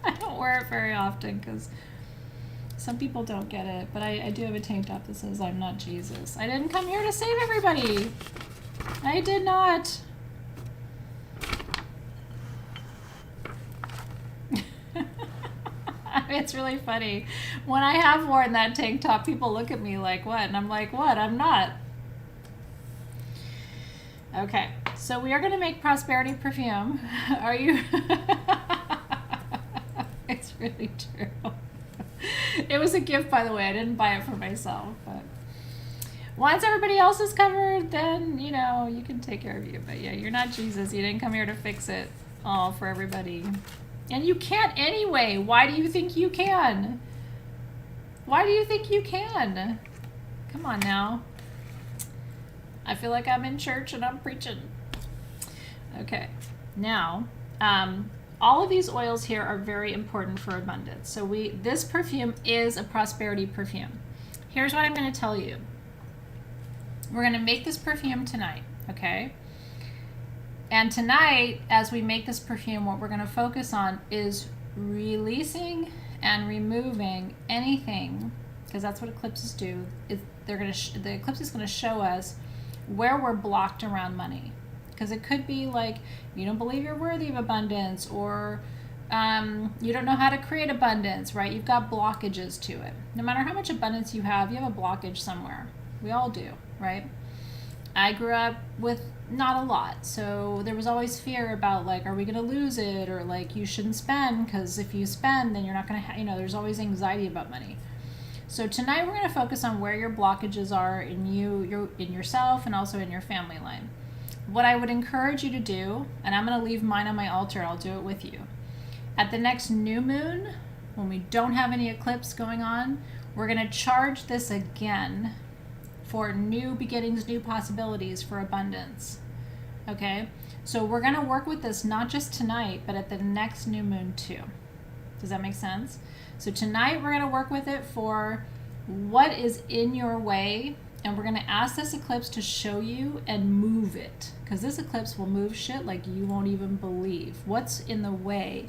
I don't wear it very often because some people don't get it, but I do have a tank top that says, "I'm not Jesus." I didn't come here to save everybody. I did not. It's really funny. When I have worn that tank top, people look at me like, "What?" And I'm like, "What? I'm not." Okay, so we are going to make prosperity perfume. Are you? It's really true. It was a gift, by the way. I didn't buy it for myself, but once everybody else is covered, then, you know, you can take care of you. But yeah, you're not Jesus. You didn't come here to fix it all for everybody. And you can't anyway. Why do you think you can? Why do you think you can? Come on now. I feel like I'm in church and I'm preaching. Okay, now, all of these oils here are very important for abundance. So this perfume is a prosperity perfume. Here's what I'm going to tell you. We're going to make this perfume tonight, okay? And tonight, as we make this perfume, what we're going to focus on is releasing and removing anything, because that's what eclipses do. The eclipse is going to show us where we're blocked around money. Because it could be like you don't believe you're worthy of abundance, or you don't know how to create abundance, right? You've got blockages to it. No matter how much abundance you have a blockage somewhere. We all do, right? I grew up with not a lot, so there was always fear about, like, are we going to lose it, or like you shouldn't spend, because if you spend, then you're not going to, there's always anxiety about money. So tonight we're going to focus on where your blockages are in in yourself, and also in your family line. What I would encourage you to do, and I'm going to leave mine on my altar, I'll do it with you. At the next new moon, when we don't have any eclipse going on, we're going to charge this again for new beginnings, new possibilities for abundance. Okay? So we're going to work with this not just tonight, but at the next new moon too. Does that make sense? So tonight we're going to work with it for what is in your way, and we're going to ask this eclipse to show you and move it, because this eclipse will move shit like you won't even believe. What's in the way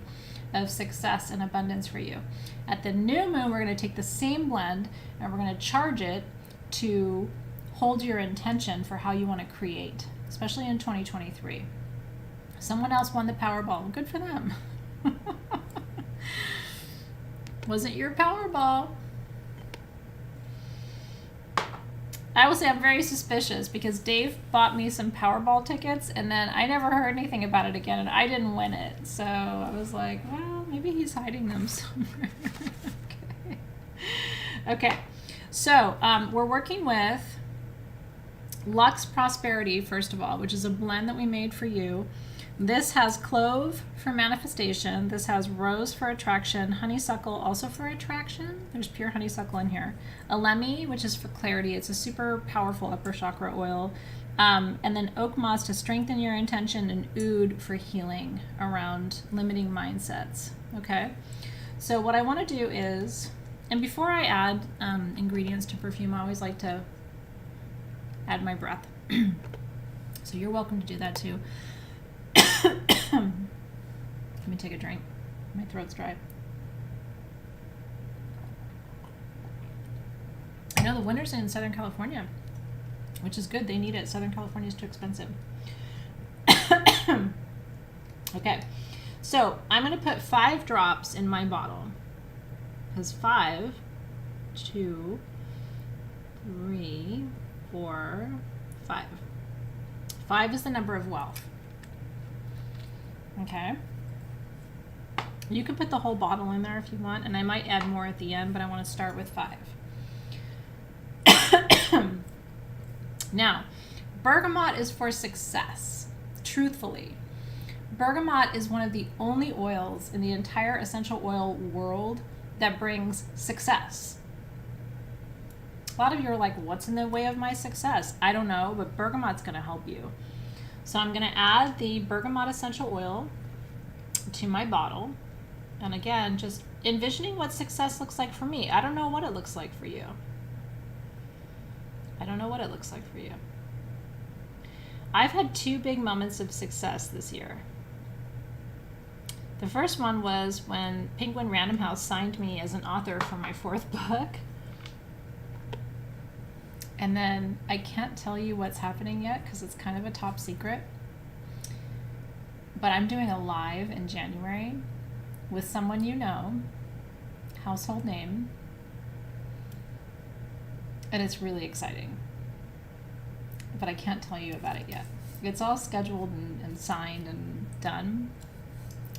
of success and abundance for you? At the new moon, we're going to take the same blend and we're going to charge it to hold your intention for how you want to create, especially in 2023. Someone else won the Powerball. Good for them. Wasn't your Powerball. I will say I'm very suspicious, because Dave bought me some Powerball tickets and then I never heard anything about it again, and I didn't win it. So I was like, well, maybe he's hiding them somewhere. Okay. So we're working with Luxe Prosperity, first of all, which is a blend that we made for you. This has clove for manifestation. This has rose for attraction, honeysuckle also for attraction. There's pure honeysuckle in here. Alemi, which is for clarity. It's a super powerful upper chakra oil. And then oak moss to strengthen your intention, and oud for healing around limiting mindsets. Okay? So what I want to do is, and before I add ingredients to perfume, I always like to add my breath. So you're welcome to do that too. Let me take a drink. My throat's dry. I know the winter's in Southern California, which is good. They need it. Southern California is too expensive. Okay, so I'm going to put 5 drops in my bottle. Because 5, 2, 3, 4, 5. 5 is the number of wealth. Okay. You can put the whole bottle in there if you want, and I might add more at the end, but I want to start with 5. Now, bergamot is for success. Truthfully, bergamot is one of the only oils in the entire essential oil world that brings success. A lot of you are like, what's in the way of my success? I don't know, but bergamot's going to help you. So I'm going to add the bergamot essential oil to my bottle. And again, just envisioning what success looks like for me. I don't know what it looks like for you. I don't know what it looks like for you. I've had 2 big moments of success this year. The first one was when Penguin Random House signed me as an author for my 4th book. And then I can't tell you what's happening yet because it's kind of a top secret. But I'm doing a live in January with someone you know, household name, and it's really exciting. But I can't tell you about it yet. It's all scheduled and signed and done.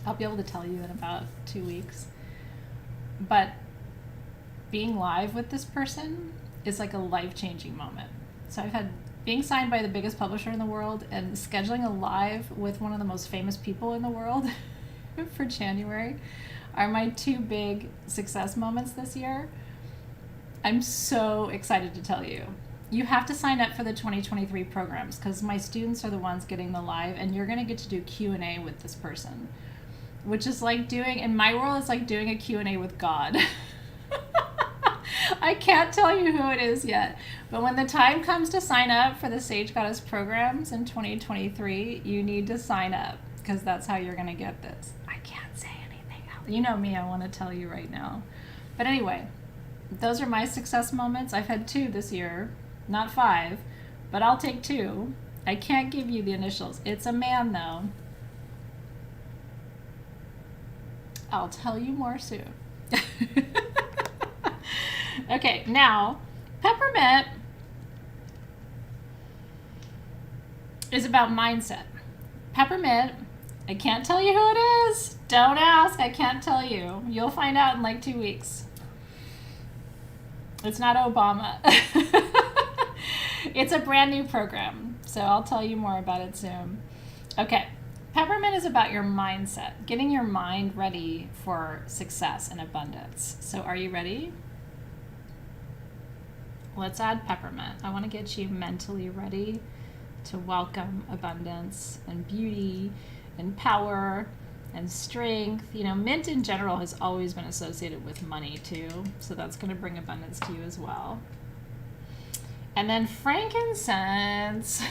I'll be able to tell you in about 2 weeks. But being live with this person is like a life-changing moment. So I've had being signed by the biggest publisher in the world and scheduling a live with one of the most famous people in the world for January are my 2 big success moments this year. I'm so excited to tell you. You have to sign up for the 2023 programs because my students are the ones getting the live, and you're going to get to do Q&A with this person, which is like doing, in my world, it's like doing a Q&A with God. I can't tell you who it is yet, but when the time comes to sign up for the Sage Goddess programs in 2023, you need to sign up because that's how you're going to get this. I can't say anything else. You know me, I want to tell you right now. But anyway, those are my success moments. I've had 2 this year, not 5, but I'll take 2. I can't give you the initials. It's a man, though. I'll tell you more soon. Okay, now, peppermint is about mindset. Peppermint, I can't tell you who it is. Don't ask, I can't tell you. You'll find out in like 2 weeks. It's not Obama. It's a brand new program, so I'll tell you more about it soon. Okay, peppermint is about your mindset, getting your mind ready for success and abundance. So are you ready? Let's add peppermint. I want to get you mentally ready to welcome abundance and beauty and power and strength. You know, mint in general has always been associated with money too, so that's going to bring abundance to you as well. And then frankincense.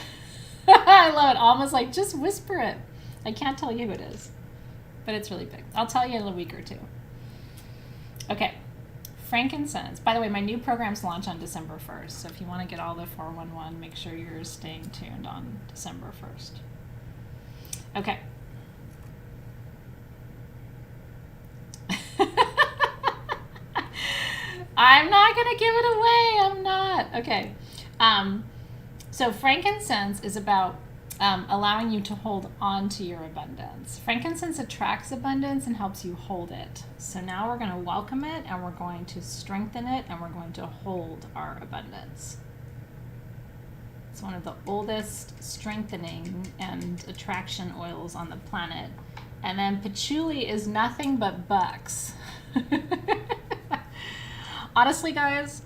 I love it. Almost like just whisper it. I can't tell you who it is, but it's really big. I'll tell you in a week or 2. Okay. Frankincense. By the way, my new programs launch on December 1st. So if you want to get all the 411, make sure you're staying tuned on December 1st. Okay. I'm not going to give it away. I'm not. Okay. So frankincense is about allowing you to hold on to your abundance. Frankincense attracts abundance and helps you hold it. So now we're going to welcome it, and we're going to strengthen it, and we're going to hold our abundance. It's one of the oldest strengthening and attraction oils on the planet. And then patchouli is nothing but bucks. Honestly, guys,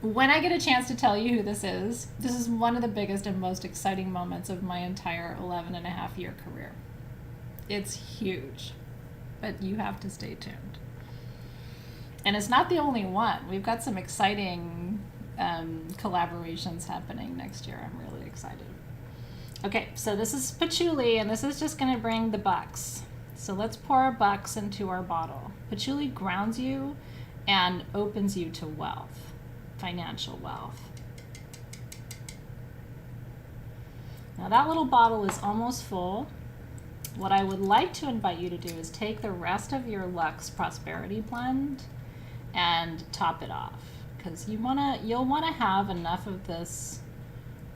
when I get a chance to tell you who this is one of the biggest and most exciting moments of my entire 11.5-year career. It's huge, but you have to stay tuned. And it's not the only one. We've got some exciting collaborations happening next year. I'm really excited. Okay, so this is patchouli, and this is just going to bring the bucks. So let's pour our bucks into our bottle. Patchouli grounds you and opens you to wealth. Financial wealth. Now that little bottle is almost full. What I would like to invite you to do is take the rest of your Luxe Prosperity Blend and top it off, because you'll wanna have enough of this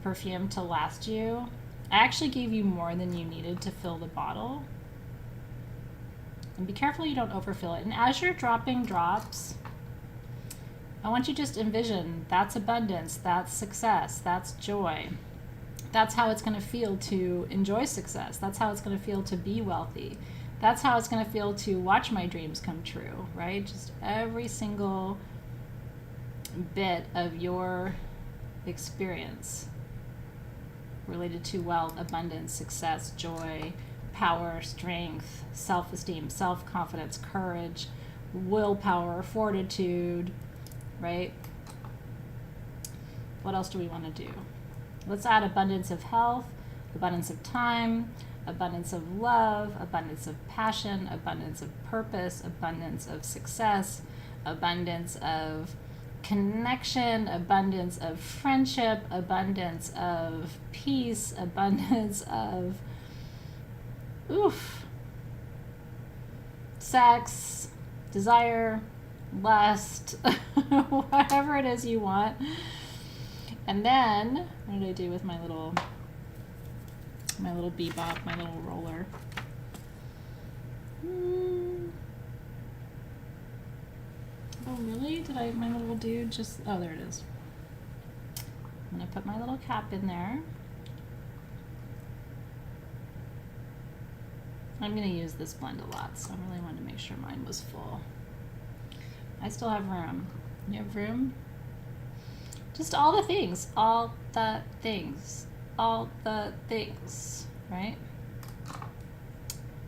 perfume to last you. I actually gave you more than you needed to fill the bottle. And be careful you don't overfill it. And as you're dropping drops, I want you to just envision that's abundance, that's success, that's joy. That's how it's going to feel to enjoy success. That's how it's going to feel to be wealthy. That's how it's going to feel to watch my dreams come true, right? Just every single bit of your experience related to wealth, abundance, success, joy, power, strength, self-esteem, self-confidence, courage, willpower, fortitude, right? What else do we want to do? Let's add abundance of health, abundance of time, abundance of love, abundance of passion, abundance of purpose, abundance of success, abundance of connection, abundance of friendship, abundance of peace, abundance of sex, desire, lust, whatever it is you want. And then, what did I do with my little bebop, my little roller? Oh, really? Did I, my little dude just, oh, there it is. I'm going to put my little cap in there. I'm going to use this blend a lot, so I really wanted to make sure mine was full. I still have room. You have room? Just all the things, all the things, all the things, right?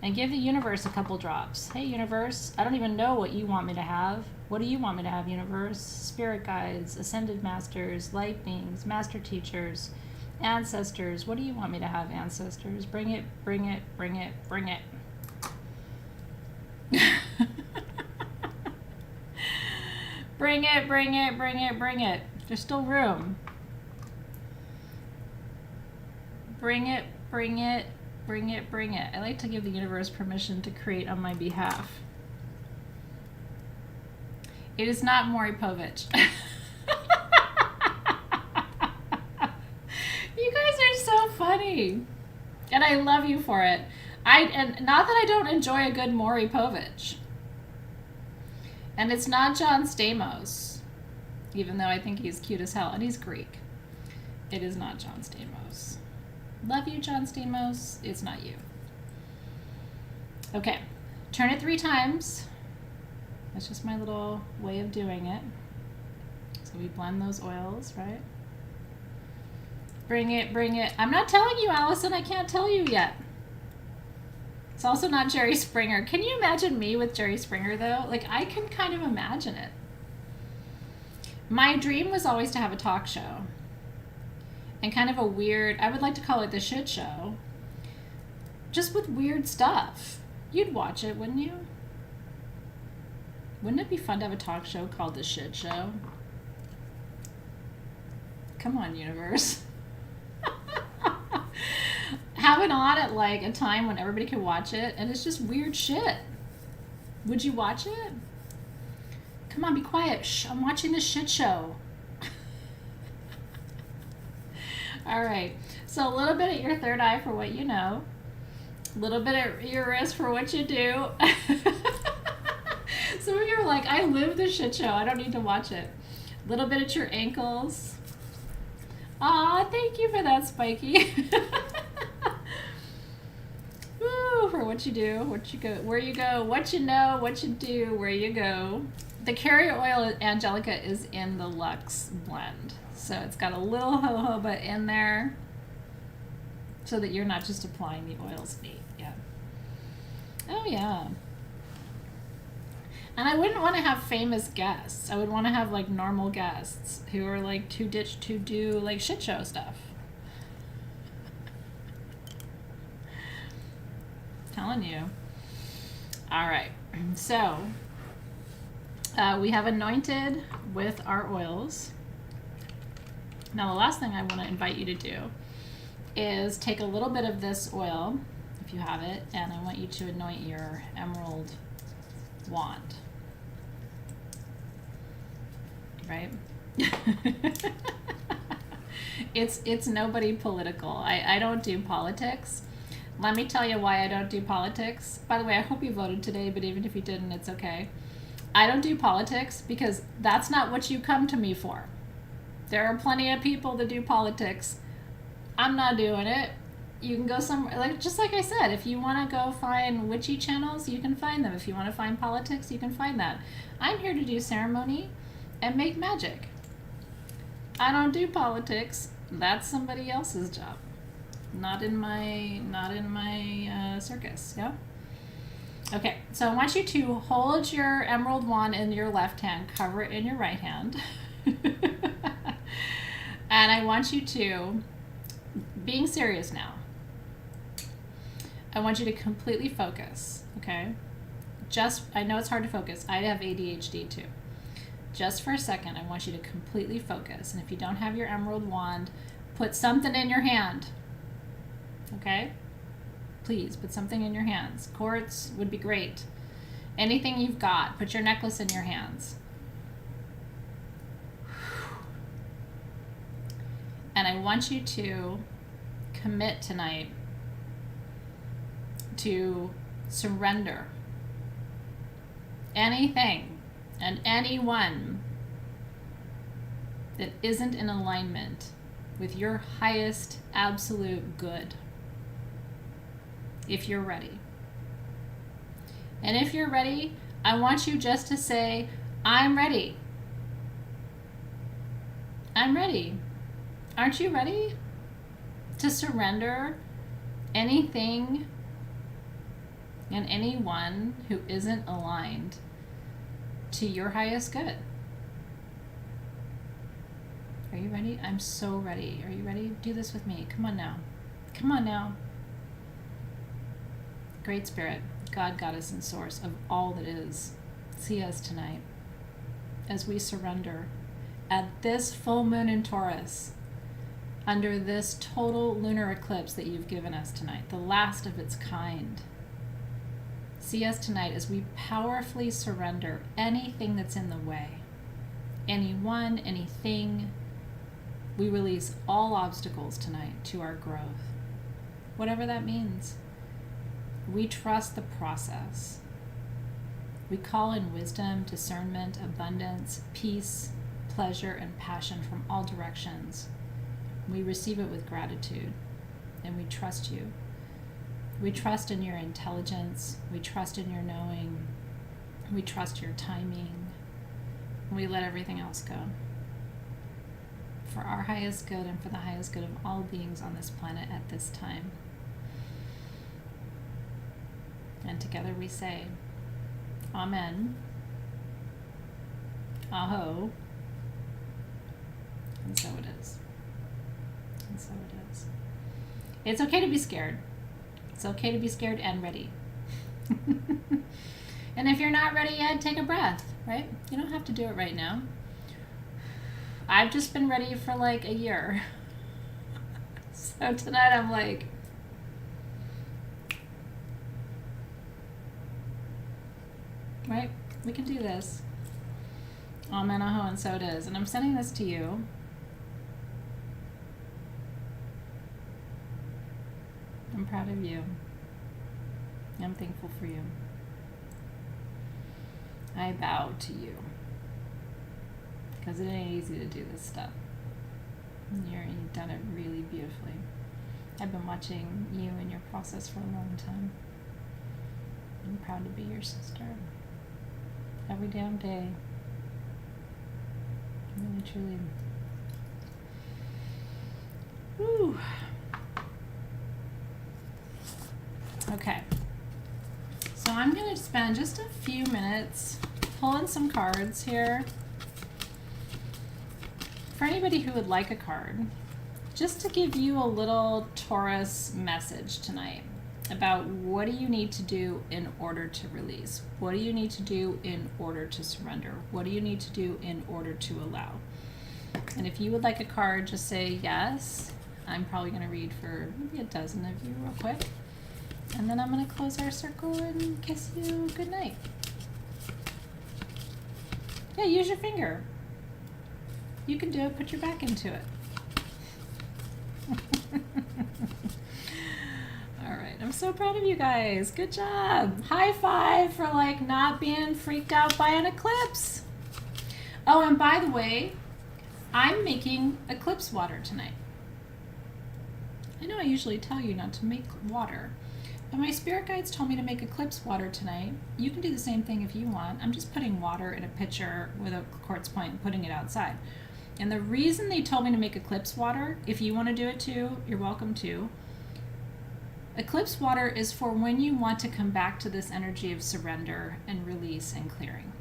And give the universe a couple drops. Hey, universe, I don't even know what you want me to have. What do you want me to have, universe? Spirit guides, ascended masters, light beings, master teachers, ancestors. What do you want me to have, ancestors? Bring it, bring it, bring it, bring it. Bring it, bring it, bring it, bring it. There's still room. Bring it, bring it, bring it, bring it. I like to give the universe permission to create on my behalf. It is not Maury Povich. You guys are so funny. And I love you for it. And not that I don't enjoy a good Maury Povich. And it's not John Stamos, even though I think he's cute as hell, and he's Greek. It is not John Stamos. Love you, John Stamos. It's not you. Okay, turn it 3 times. That's just my little way of doing it. So we blend those oils, right? Bring it, bring it. I'm not telling you, Allison. I can't tell you yet. It's also not Jerry Springer. Can you imagine me with Jerry Springer, though? Like, I can kind of imagine it. My dream was always to have a talk show. And kind of a weird, I would like to call it the shit show. Just with weird stuff. You'd watch it, wouldn't you? Wouldn't it be fun to have a talk show called the shit show? Come on, universe. Have it on at like a time when everybody can watch it, and it's just weird shit. Would you watch it? Come on, be quiet. Shh, I'm watching the shit show. All right, so a little bit at your third eye for what you know, a little bit at your wrist for what you do. Some of you are like, I live the shit show, I don't need to watch it. A little bit at your ankles. Aw, thank you for that, Spiky. Woo, for what you do, what you go, where you go, what you know, what you do, where you go. The carrier oil Angelica is in the Luxe blend. So it's got a little jojoba in there so that you're not just applying the oils neat. Yeah. Oh, yeah. And I wouldn't want to have famous guests. I would want to have like normal guests who are like too ditched to do like shit show stuff. Telling you. All right. So we have anointed with our oils. Now the last thing I want to invite you to do is take a little bit of this oil, if you have it, and I want you to anoint your emerald wand. Right? It's nobody political. I don't do politics. Let me tell you why I don't do politics. By the way, I hope you voted today, but even if you didn't, it's okay. I don't do politics because that's not what you come to me for. There are plenty of people that do politics. I'm not doing it. You can go somewhere, like just like I said, if you want to go find witchy channels, you can find them. If you want to find politics, you can find that. I'm here to do ceremony and make magic. I don't do politics. That's somebody else's job. Not in my circus. Yeah. Okay, so I want you to hold your emerald wand in your left hand, cover it in your right hand. And I want you to, being serious now, I want you to completely focus, okay? I know it's hard to focus. I have ADHD too. Just for a second, I want you to completely focus. And if you don't have your emerald wand, put something in your hand, okay? Please, put something in your hands. Quartz would be great. Anything you've got, put your necklace in your hands. And I want you to commit tonight to surrender anything and anyone that isn't in alignment with your highest absolute good, if you're ready. And if you're ready, I want you just to say, I'm ready. I'm ready. Aren't you ready to surrender anything and anyone who isn't aligned to your highest good? Are you ready? I'm so ready. Are you ready? Do this with me. Come on now. Come on now. Great Spirit, God, Goddess, and Source of all that is, see us tonight as we surrender at this full moon in Taurus, under this total lunar eclipse that you've given us tonight, the last of its kind. See us tonight as we powerfully surrender anything that's in the way, anyone, anything. We release all obstacles tonight to our growth, whatever that means. We trust the process. We call in wisdom, discernment, abundance, peace, pleasure, and passion from all directions. We receive it with gratitude, and we trust you. We trust in your intelligence. We trust in your knowing. We trust your timing. We let everything else go. For our highest good and for the highest good of all beings on this planet at this time. And together we say, Amen, Aho, and so it is. And so it is. It's okay to be scared. It's okay to be scared and ready. And if you're not ready yet, take a breath, right? You don't have to do it right now. I've just been ready for like a year. So tonight I'm like, right? We can do this. Amen, Aho, and so it is. And I'm sending this to you. I'm proud of you. I'm thankful for you. I bow to you. Because it ain't easy to do this stuff. You've done it really beautifully. I've been watching you and your process for a long time. I'm proud to be your sister. Every damn day. Really, truly. Whew. Okay. So I'm going to spend just a few minutes pulling some cards here. For anybody who would like a card, just to give you a little Taurus message tonight about what do you need to do in order to release? What do you need to do in order to surrender? What do you need to do in order to allow? And if you would like a card, just say yes. I'm probably going to read for maybe a dozen of you real quick. And then I'm going to close our circle and kiss you goodnight. Yeah, use your finger. You can do it. Put your back into it. All right. I'm so proud of you guys. Good job. High five for like not being freaked out by an eclipse. Oh, and by the way, I'm making eclipse water tonight. I know I usually tell you not to make water, but my spirit guides told me to make eclipse water tonight. You can do the same thing if you want. I'm just putting water in a pitcher with a quartz point and putting it outside. And the reason they told me to make eclipse water, if you want to do it too, you're welcome to. Eclipse water is for when you want to come back to this energy of surrender and release and clearing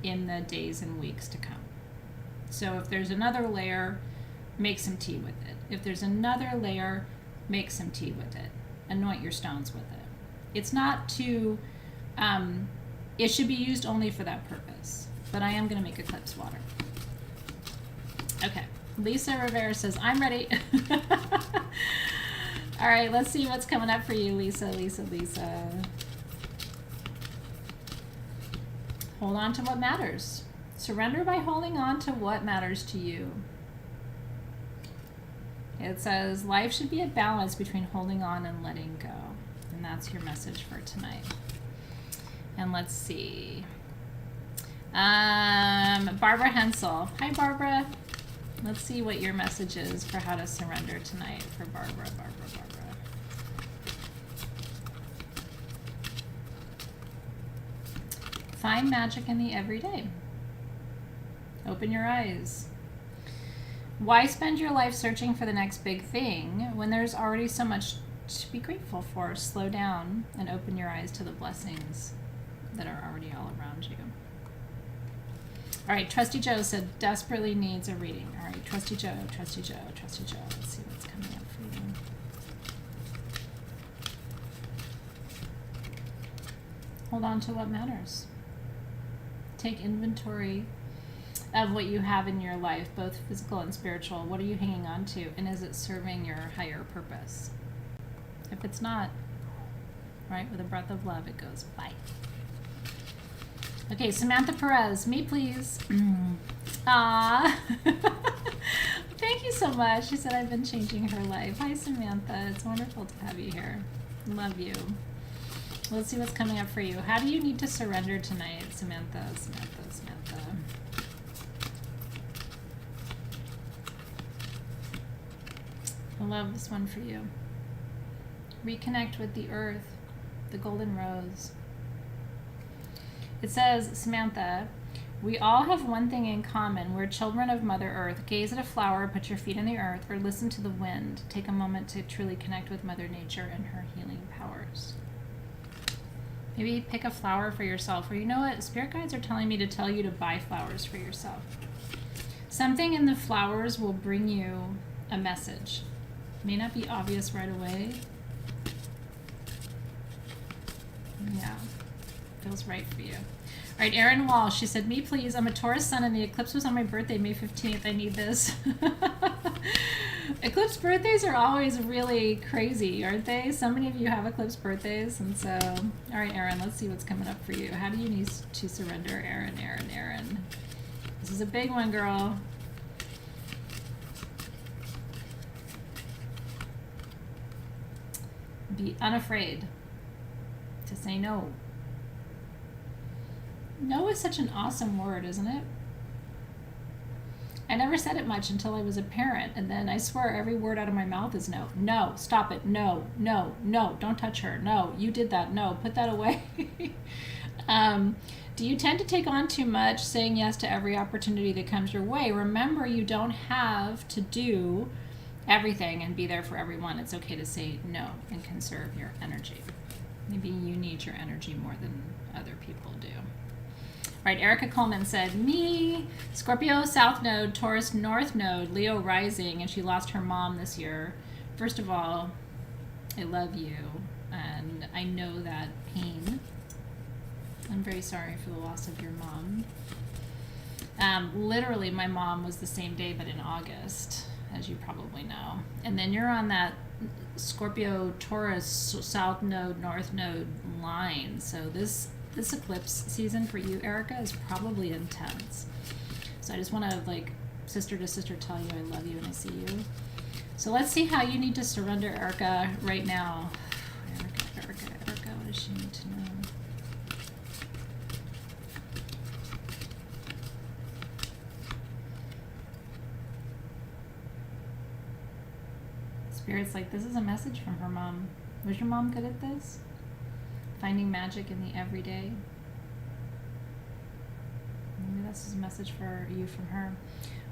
in the days and weeks to come. So if there's another layer, make some tea with it. If there's another layer, make some tea with it. Anoint your stones with it. It's not to, it should be used only for that purpose. But I am going to make eclipse water. Okay. Lisa Rivera says, I'm ready. All right, let's see what's coming up for you, Lisa. Hold on to what matters. Surrender by holding on to what matters to you. It says life should be a balance between holding on and letting go. And that's your message for tonight. And let's see. Barbara Hensel. Hi, Barbara. Let's see what your message is for how to surrender tonight for Barbara. Find magic in the everyday. Open your eyes. Why spend your life searching for the next big thing when there's already so much to be grateful for? Slow down and open your eyes to the blessings that are already all around you. All right, Trusty Joe said desperately needs a reading. All right, Trusty Joe. Let's see what's coming up for you. Hold on to what matters. Take inventory of what you have in your life, both physical and spiritual. What are you hanging on to? And is it serving your higher purpose? If it's not, right, with a breath of love, it goes bye. Okay, Samantha Perez, me please. Ah, thank you so much. She said I've been changing her life. Hi, Samantha. It's wonderful to have you here. Love you. Let's see what's coming up for you. How do you need to surrender tonight, Samantha? I love this one for you. Reconnect with the earth, the golden rose. It says, Samantha, we all have one thing in common. We're children of Mother Earth. Gaze at a flower, put your feet in the earth, or listen to the wind. Take a moment to truly connect with Mother Nature and her healing powers. Maybe pick a flower for yourself. Or you know what? Spirit guides are telling me to tell you to buy flowers for yourself. Something in the flowers will bring you a message. May not be obvious right away. Yeah, feels right for you. All right, Erin Walsh, she said, me please, I'm a Taurus sun and the eclipse was on my birthday, May 15th. I need this. Eclipse birthdays are always really crazy, aren't they? So many of you have eclipse birthdays. And so, all right, Erin, let's see what's coming up for you. How do you need to surrender, Erin? This is a big one, girl. Be unafraid to say no. No is such an awesome word, isn't it? I never said it much until I was a parent, and then I swear every word out of my mouth is no. No, stop it. No, don't touch her. No, you did that. No, put that away. Do you tend to take on too much, saying yes to every opportunity that comes your way? Remember, you don't have to do everything and be there for everyone. It's okay to say no and conserve your energy. Maybe you need your energy more than other people do. All right, Erica Coleman said, me, Scorpio South Node, Taurus North Node, Leo Rising, and she lost her mom this year. First of all, I love you, and I know that pain. I'm very sorry for the loss of your mom. Literally, my mom was the same day, but in August, as you probably know. And then you're on that Scorpio Taurus South Node, North Node line. So this eclipse season for you, Erica, is probably intense. So I just want to sister to sister tell you I love you and I see you. So let's see how you need to surrender, Erica, right now. Erica, what does she need to know? Spirit's like, this is a message from her mom. Was your mom good at this? Finding magic in the everyday. Maybe this is a message for you from her.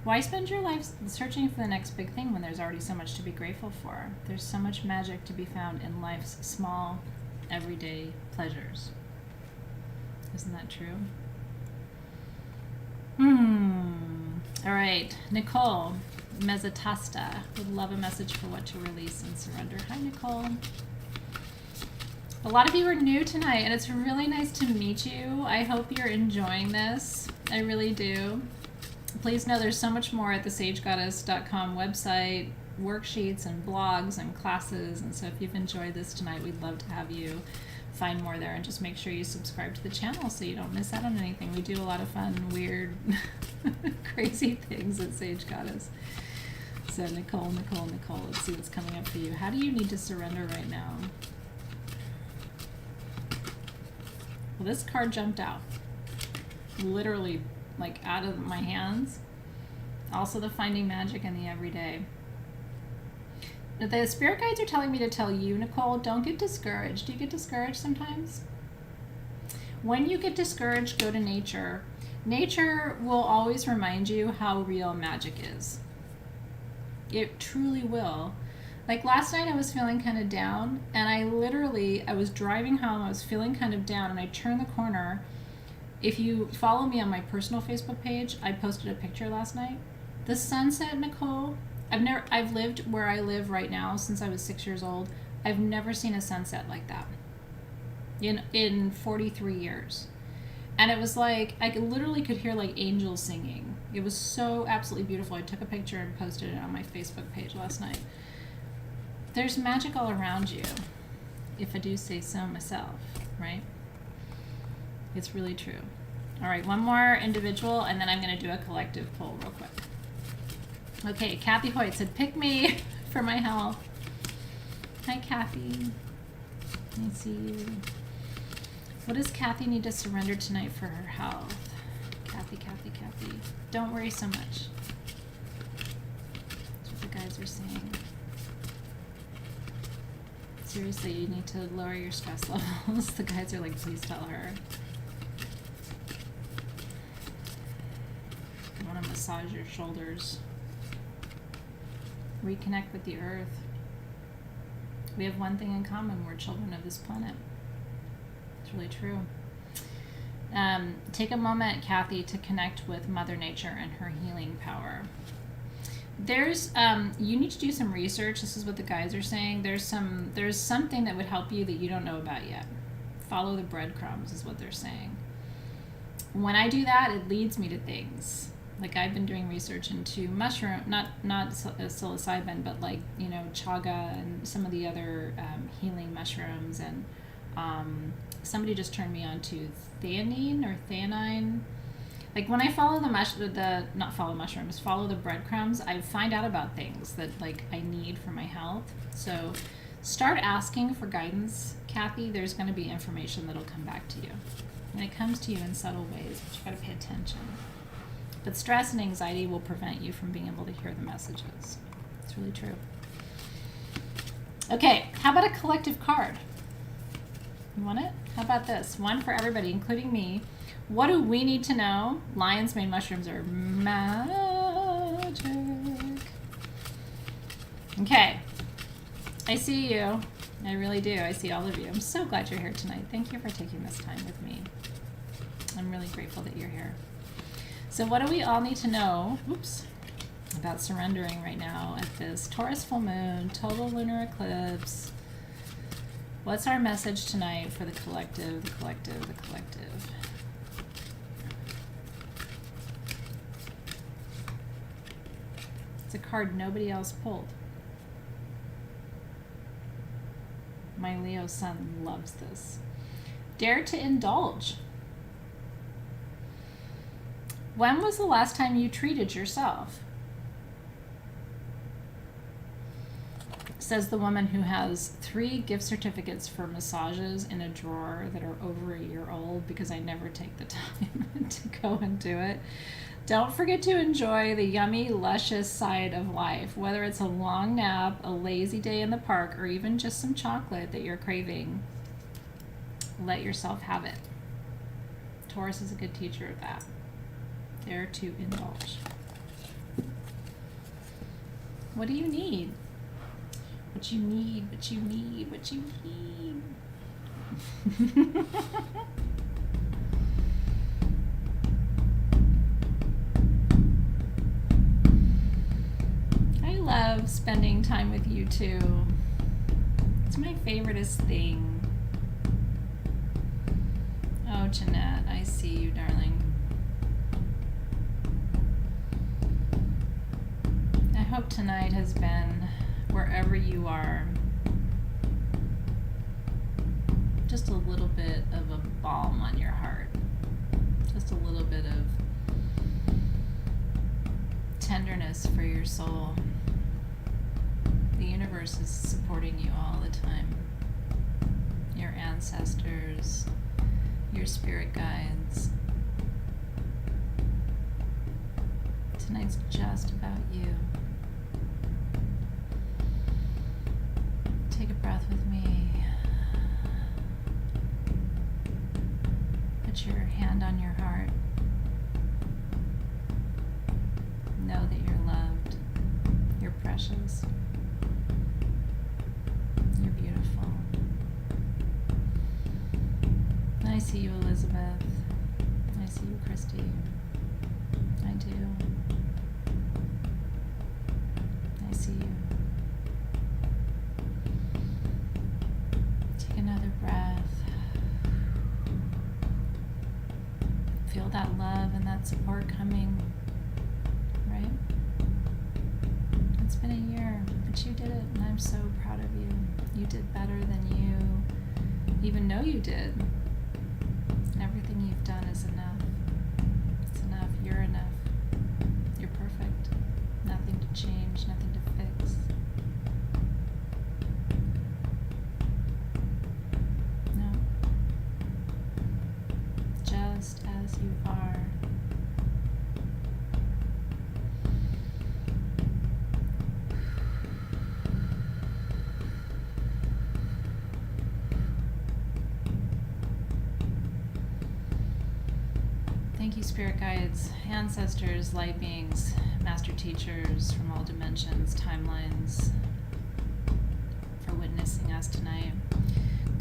Why spend your life searching for the next big thing when there's already so much to be grateful for? There's so much magic to be found in life's small, everyday pleasures. Isn't that true? All right, Nicole Mezzatasta would love a message for what to release and surrender. Hi, Nicole. A lot of you are new tonight, and it's really nice to meet you. I hope you're enjoying this. I really do. Please know there's so much more at the sagegoddess.com website, worksheets and blogs and classes. And so if you've enjoyed this tonight, we'd love to have you find more there, and just make sure you subscribe to the channel so you don't miss out on anything. We do a lot of fun, weird, crazy things at Sage Goddess. So Nicole, let's see what's coming up for you. How do you need to surrender right now? Well, this card jumped out. Literally, like, out of my hands. Also the finding magic in the everyday. The spirit guides are telling me to tell you, Nicole, don't get discouraged. Do you get discouraged sometimes? When you get discouraged, go to nature. Nature will always remind you how real magic is. It truly will. Like last night I was feeling kind of down, and I was driving home, I was feeling kind of down, and I turned the corner. If you follow me on my personal Facebook page, I posted a picture last night. The sunset, Nicole, I've lived where I live right now since I was 6 years old. I've never seen a sunset like that in 43 years. And it was like, I literally could hear like angels singing. It was so absolutely beautiful. I took a picture and posted it on my Facebook page last night. There's magic all around you, if I do say so myself, right? It's really true. All right, one more individual, and then I'm going to do a collective poll real quick. Okay, Kathy Hoyt said, pick me for my health. Hi, Kathy. I see you. What does Kathy need to surrender tonight for her health? Kathy. Don't worry so much. That's what the guys are saying. Seriously, you need to lower your stress levels. The guys are like, please tell her. I want to massage your shoulders. Reconnect with the earth. We have one thing in common. We're children of this planet. It's really true. Take a moment, Kathy, to connect with Mother Nature and her healing power. There's you need to do some research. This is what the guys are saying. There's something that would help you that you don't know about yet. Follow the breadcrumbs is what they're saying. When I do that, it leads me to things. Like I've been doing research into mushroom, not psilocybin, but like, you know, chaga and some of the other healing mushrooms. And somebody just turned me on to theanine. Like when I follow follow the breadcrumbs, I find out about things that like I need for my health. So start asking for guidance, Kathy. There's going to be information that'll come back to you. And it comes to you in subtle ways, but you got to pay attention. But stress and anxiety will prevent you from being able to hear the messages. It's really true. Okay, how about a collective card? You want it? How about this? One for everybody, including me. What do we need to know? Lion's mane mushrooms are magic. Okay. I see you. I really do. I see all of you. I'm so glad you're here tonight. Thank you for taking this time with me. I'm really grateful that you're here. So what do we all need to know, about surrendering right now at this Taurus full moon, total lunar eclipse? What's our message tonight for the collective, the collective, the collective? It's a card nobody else pulled. My Leo sun loves this. Dare to indulge. When was the last time you treated yourself? Says the woman who has 3 gift certificates for massages in a drawer that are over a year old because I never take the time to go and do it. Don't forget to enjoy the yummy, luscious side of life, whether it's a long nap, a lazy day in the park, or even just some chocolate that you're craving. Let yourself have it. Taurus is a good teacher of that. Dare to indulge. What do you need? What you need, what you need, what you need. I love spending time with you too. It's my favoriteest thing. Oh, Jeanette, I see you, darling. I hope tonight has been, wherever you are, just a little bit of a balm on your heart. Just a little bit of tenderness for your soul. The universe is supporting you all the time. Your ancestors, your spirit guides. Tonight's just about you. Take a breath with me. Put your hand on your heart. Know that you're loved. You're precious. You're beautiful. I see you, Elizabeth. I see you, Christy. I do. I see you. Take another breath. Feel that love and that support coming, right? It's been a year, but you did it, and I'm so proud of you. You did better than you even know you did. And everything you've done is enough. It's enough. You're enough. You're perfect. Nothing to change, nothing to fix. No. Just as you are. Thank you, spirit guides, ancestors, light beings, master teachers from all dimensions, timelines, for witnessing us tonight.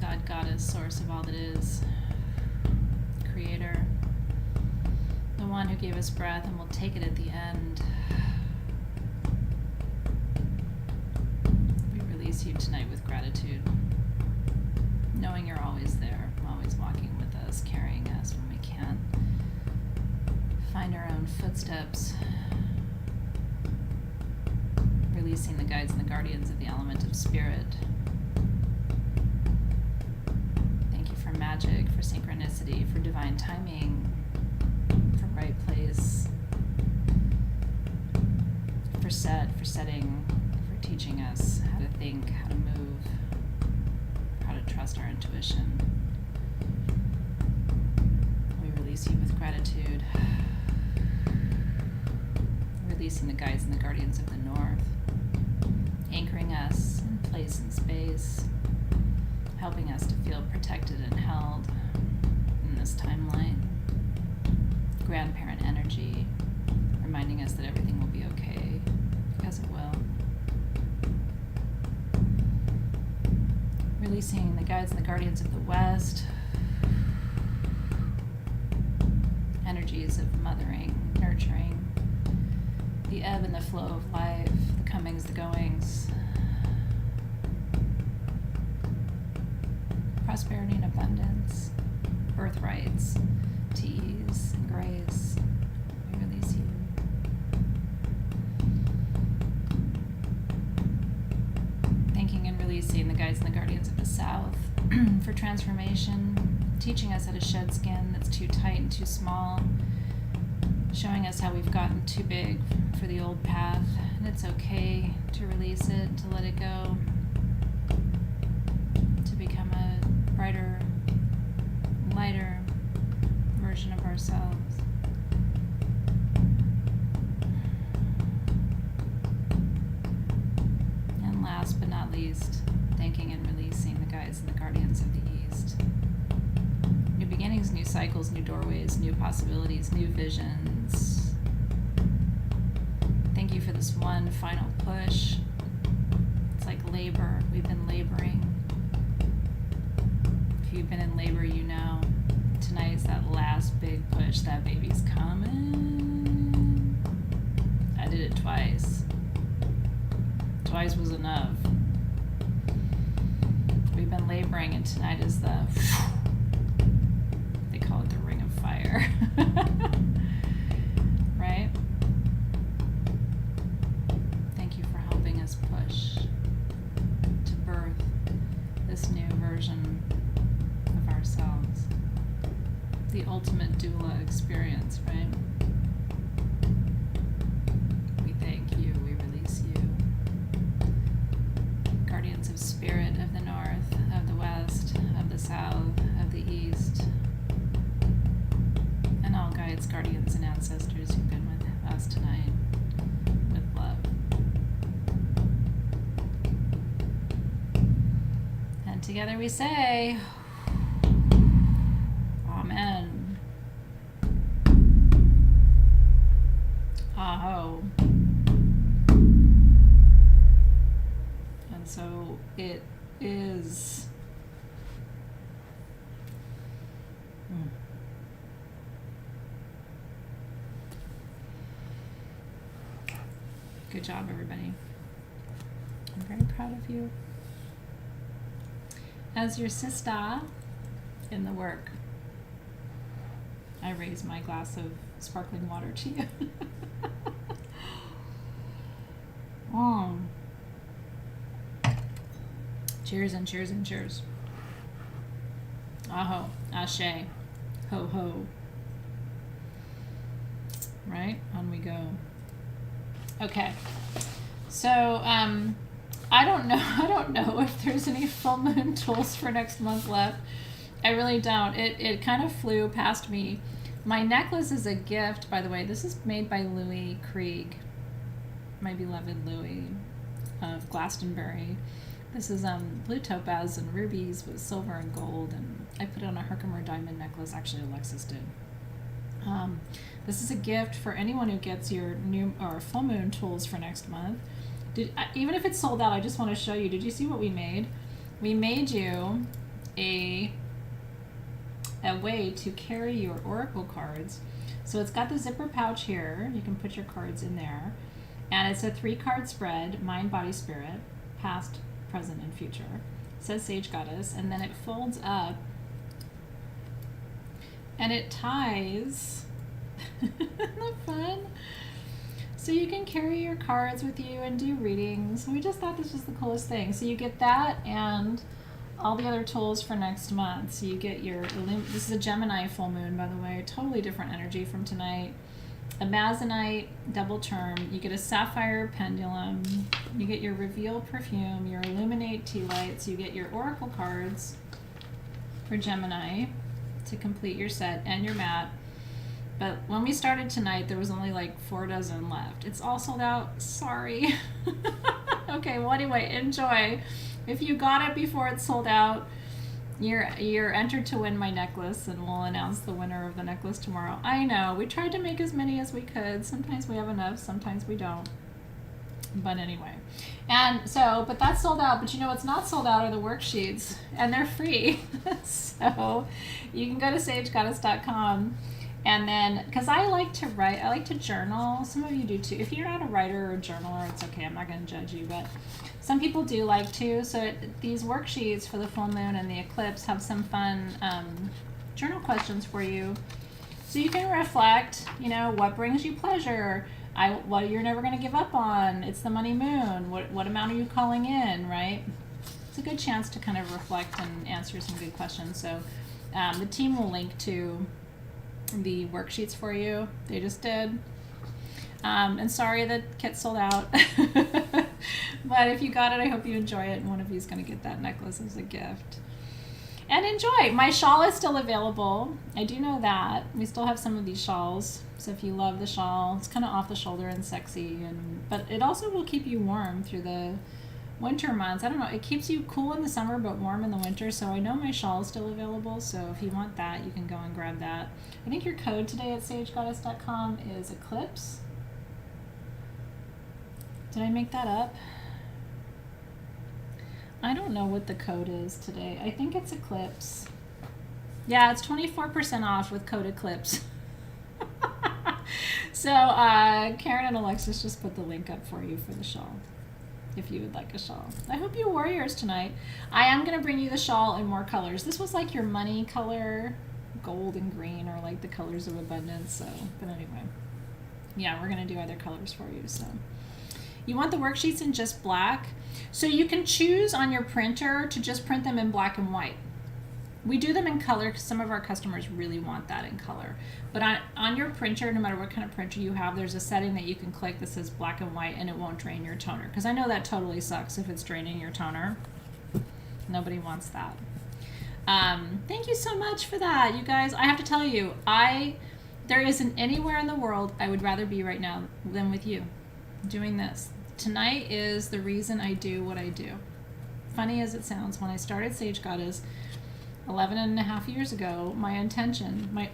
God, Goddess, source of all that is, creator, the one who gave us breath and will take it at the end. We release you tonight with gratitude, knowing you're always there, always walking with us, carrying us when we can't find our own footsteps, releasing the guides and the guardians of the element of spirit. Thank you for magic, for synchronicity, for divine timing, for right place, for setting, for teaching us how to think, how to move, how to trust our intuition. We release you with gratitude. Releasing the guides and the guardians of the north, anchoring us in place and space, helping us to feel protected and held in this timeline. Grandparent energy, reminding us that everything will be okay, because it will. Releasing the guides and the guardians of the west, energies of mothering, nurturing, the ebb and the flow of life, the comings, the goings, prosperity and abundance, birthrights, to ease and grace. We release you. Thanking and releasing the guides and the guardians of the south for transformation, teaching us how to shed skin that's too tight and too small, showing us how we've gotten too big for the old path, and it's okay to release it, to let it go, lighter version of ourselves. And last but not least, thanking and releasing the guides and the guardians of the East. New beginnings, new cycles, new doorways, new possibilities, new visions. Thank you for this one final push. It's like labor. We've been laboring. If you've been in labor, you know. Tonight is that last big push. That baby's coming. I did it twice. Twice was enough. We've been laboring, and tonight is the... They call it the ring of fire. Right? Thank you for helping us push to birth this new version of ourselves. The ultimate doula experience, right? We thank you, we release you. Guardians of spirit of the north, of the west, of the south, of the east, and all guides, guardians, and ancestors who've been with us tonight, with love. And together we say, Amen. Aho. And so it is. Good job, everybody. I'm very proud of you. As your sister in the work, I raise my glass of sparkling water to you. Cheers and cheers and cheers. Aho, ashe, ho ho. Right, on we go. Okay, so I don't know if there's any full moon tools for next month left. I really don't. It kind of flew past me. My necklace is a gift, by the way. This is made by Louis Krieg, my beloved Louis of Glastonbury. This is blue topaz and rubies with silver and gold, and I put it on a Herkimer diamond necklace. Actually, Alexis did. This is a gift for anyone who gets your new or full moon tools for next month. Even if it's sold out, I just want to show you. Did you see what we made? We made you a way to carry your oracle cards. So it's got the zipper pouch here. You can put your cards in there. And it's a 3-card spread, mind, body, spirit, past, present, and future. It says Sage Goddess. And then it folds up and it ties. Isn't that fun? So you can carry your cards with you and do readings. We just thought this was the coolest thing. So you get that and all the other tools for next month. So you get your, this is a Gemini full moon, by the way, totally different energy from tonight. A Amazonite double term. You get a sapphire pendulum. You get your reveal perfume, your illuminate tea lights. You get your oracle cards for Gemini to complete your set and your mat. But when we started tonight, there was only like 4 dozen left. It's all sold out. Sorry. Okay, well anyway, enjoy. If you got it before it's sold out, you're entered to win my necklace, and we'll announce the winner of the necklace tomorrow. I know, we tried to make as many as we could. Sometimes we have enough, sometimes we don't. But anyway. And so, but that's sold out. But you know what's not sold out are the worksheets, and they're free. So you can go to sagegoddess.com. And then, because I like to write, I like to journal. Some of you do too. If you're not a writer or a journaler, it's okay. I'm not going to judge you, but some people do like to. So these worksheets for the full moon and the eclipse have some fun journal questions for you. So you can reflect, you know, what brings you pleasure? What you're never going to give up on? It's the money moon. What amount are you calling in, right? It's a good chance to kind of reflect and answer some good questions. So the team will link to the worksheets for you. They just did. And sorry that kit sold out. But if you got it, I hope you enjoy it, and one of you is going to get that necklace as a gift. And enjoy. My shawl is still available. I do know that. We still have some of these shawls. So if you love the shawl, it's kind of off the shoulder and sexy, but it also will keep you warm through the winter months. I don't know. It keeps you cool in the summer but warm in the winter. So I know my shawl is still available. So if you want that, you can go and grab that. I think your code today at sagegoddess.com is Eclipse. Did I make that up? I don't know what the code is today. I think it's Eclipse. Yeah, it's 24% off with code Eclipse. So Karen and Alexis just put the link up for you for the shawl, if you would like a shawl. I hope you wore yours tonight. I am going to bring you the shawl in more colors. This was like your money color. Gold and green are like the colors of abundance. So, but anyway, yeah, we're going to do other colors for you. So you want the worksheets in just black. So you can choose on your printer to just print them in black and white. We do them in color because some of our customers really want that in color. But on your printer, no matter what kind of printer you have, there's a setting that you can click that says black and white, and it won't drain your toner. Because I know that totally sucks if it's draining your toner. Nobody wants that. Thank you so much for that, you guys. I have to tell you, there isn't anywhere in the world I would rather be right now than with you doing this. Tonight is the reason I do what I do. Funny as it sounds, when I started Sage Goddess 11 and a half years ago, my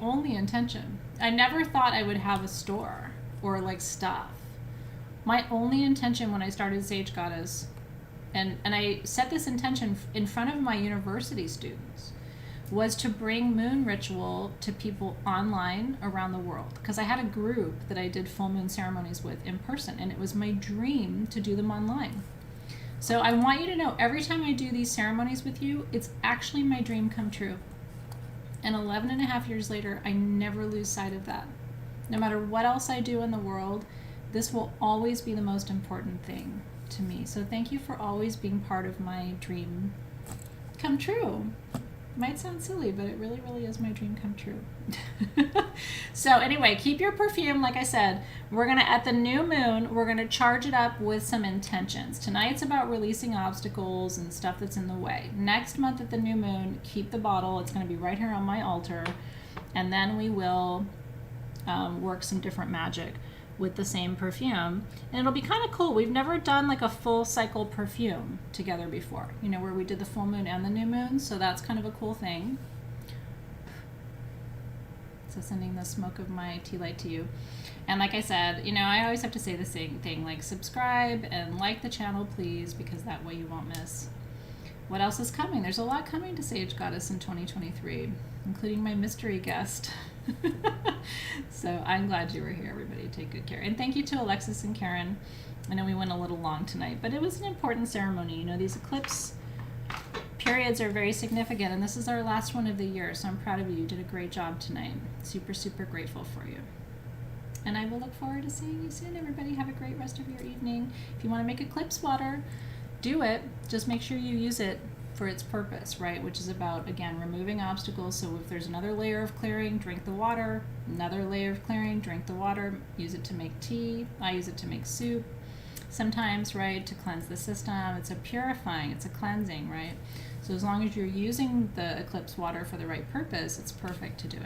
only intention, I never thought I would have a store or like stuff. My only intention when I started Sage Goddess, and I set this intention in front of my university students, was to bring moon ritual to people online around the world. Because I had a group that I did full moon ceremonies with in person, and it was my dream to do them online. So I want you to know, every time I do these ceremonies with you, it's actually my dream come true. And 11 and a half years later, I never lose sight of that. No matter what else I do in the world, this will always be the most important thing to me. So thank you for always being part of my dream come true. Might sound silly, but it really, really is my dream come true. So anyway, keep your perfume. Like I said, we're going to, at the new moon, we're going to charge it up with some intentions. Tonight's about releasing obstacles and stuff that's in the way. Next month at the new moon, keep the bottle. It's going to be right here on my altar. And then we will work some different magic with the same perfume, and it'll be kind of cool. We've never done like a full cycle perfume together before, you know, where we did the full moon and the new moon, so that's kind of a cool thing. So sending the smoke of my tea light to you. And like I said, you know, I always have to say the same thing, like subscribe and like the channel, please, because that way you won't miss what else is coming. There's a lot coming to Sage Goddess in 2023, including my mystery guest. So I'm glad you were here, everybody. Take good care. And thank you to Alexis and Karen. I know we went a little long tonight, but it was an important ceremony. You know, these eclipse periods are very significant, and this is our last one of the year, so I'm proud of you. You did a great job tonight. Super, super grateful for you. And I will look forward to seeing you soon, everybody. Have a great rest of your evening. If you want to make eclipse water, do it. Just make sure you use it for its purpose, right? Which is about, again, removing obstacles. So if there's another layer of clearing, drink the water. Another layer of clearing, drink the water. Use it to make tea. I use it to make soup sometimes, right? To cleanse the system. It's a purifying, it's a cleansing, right? So as long as you're using the eclipse water for the right purpose, it's perfect to do it.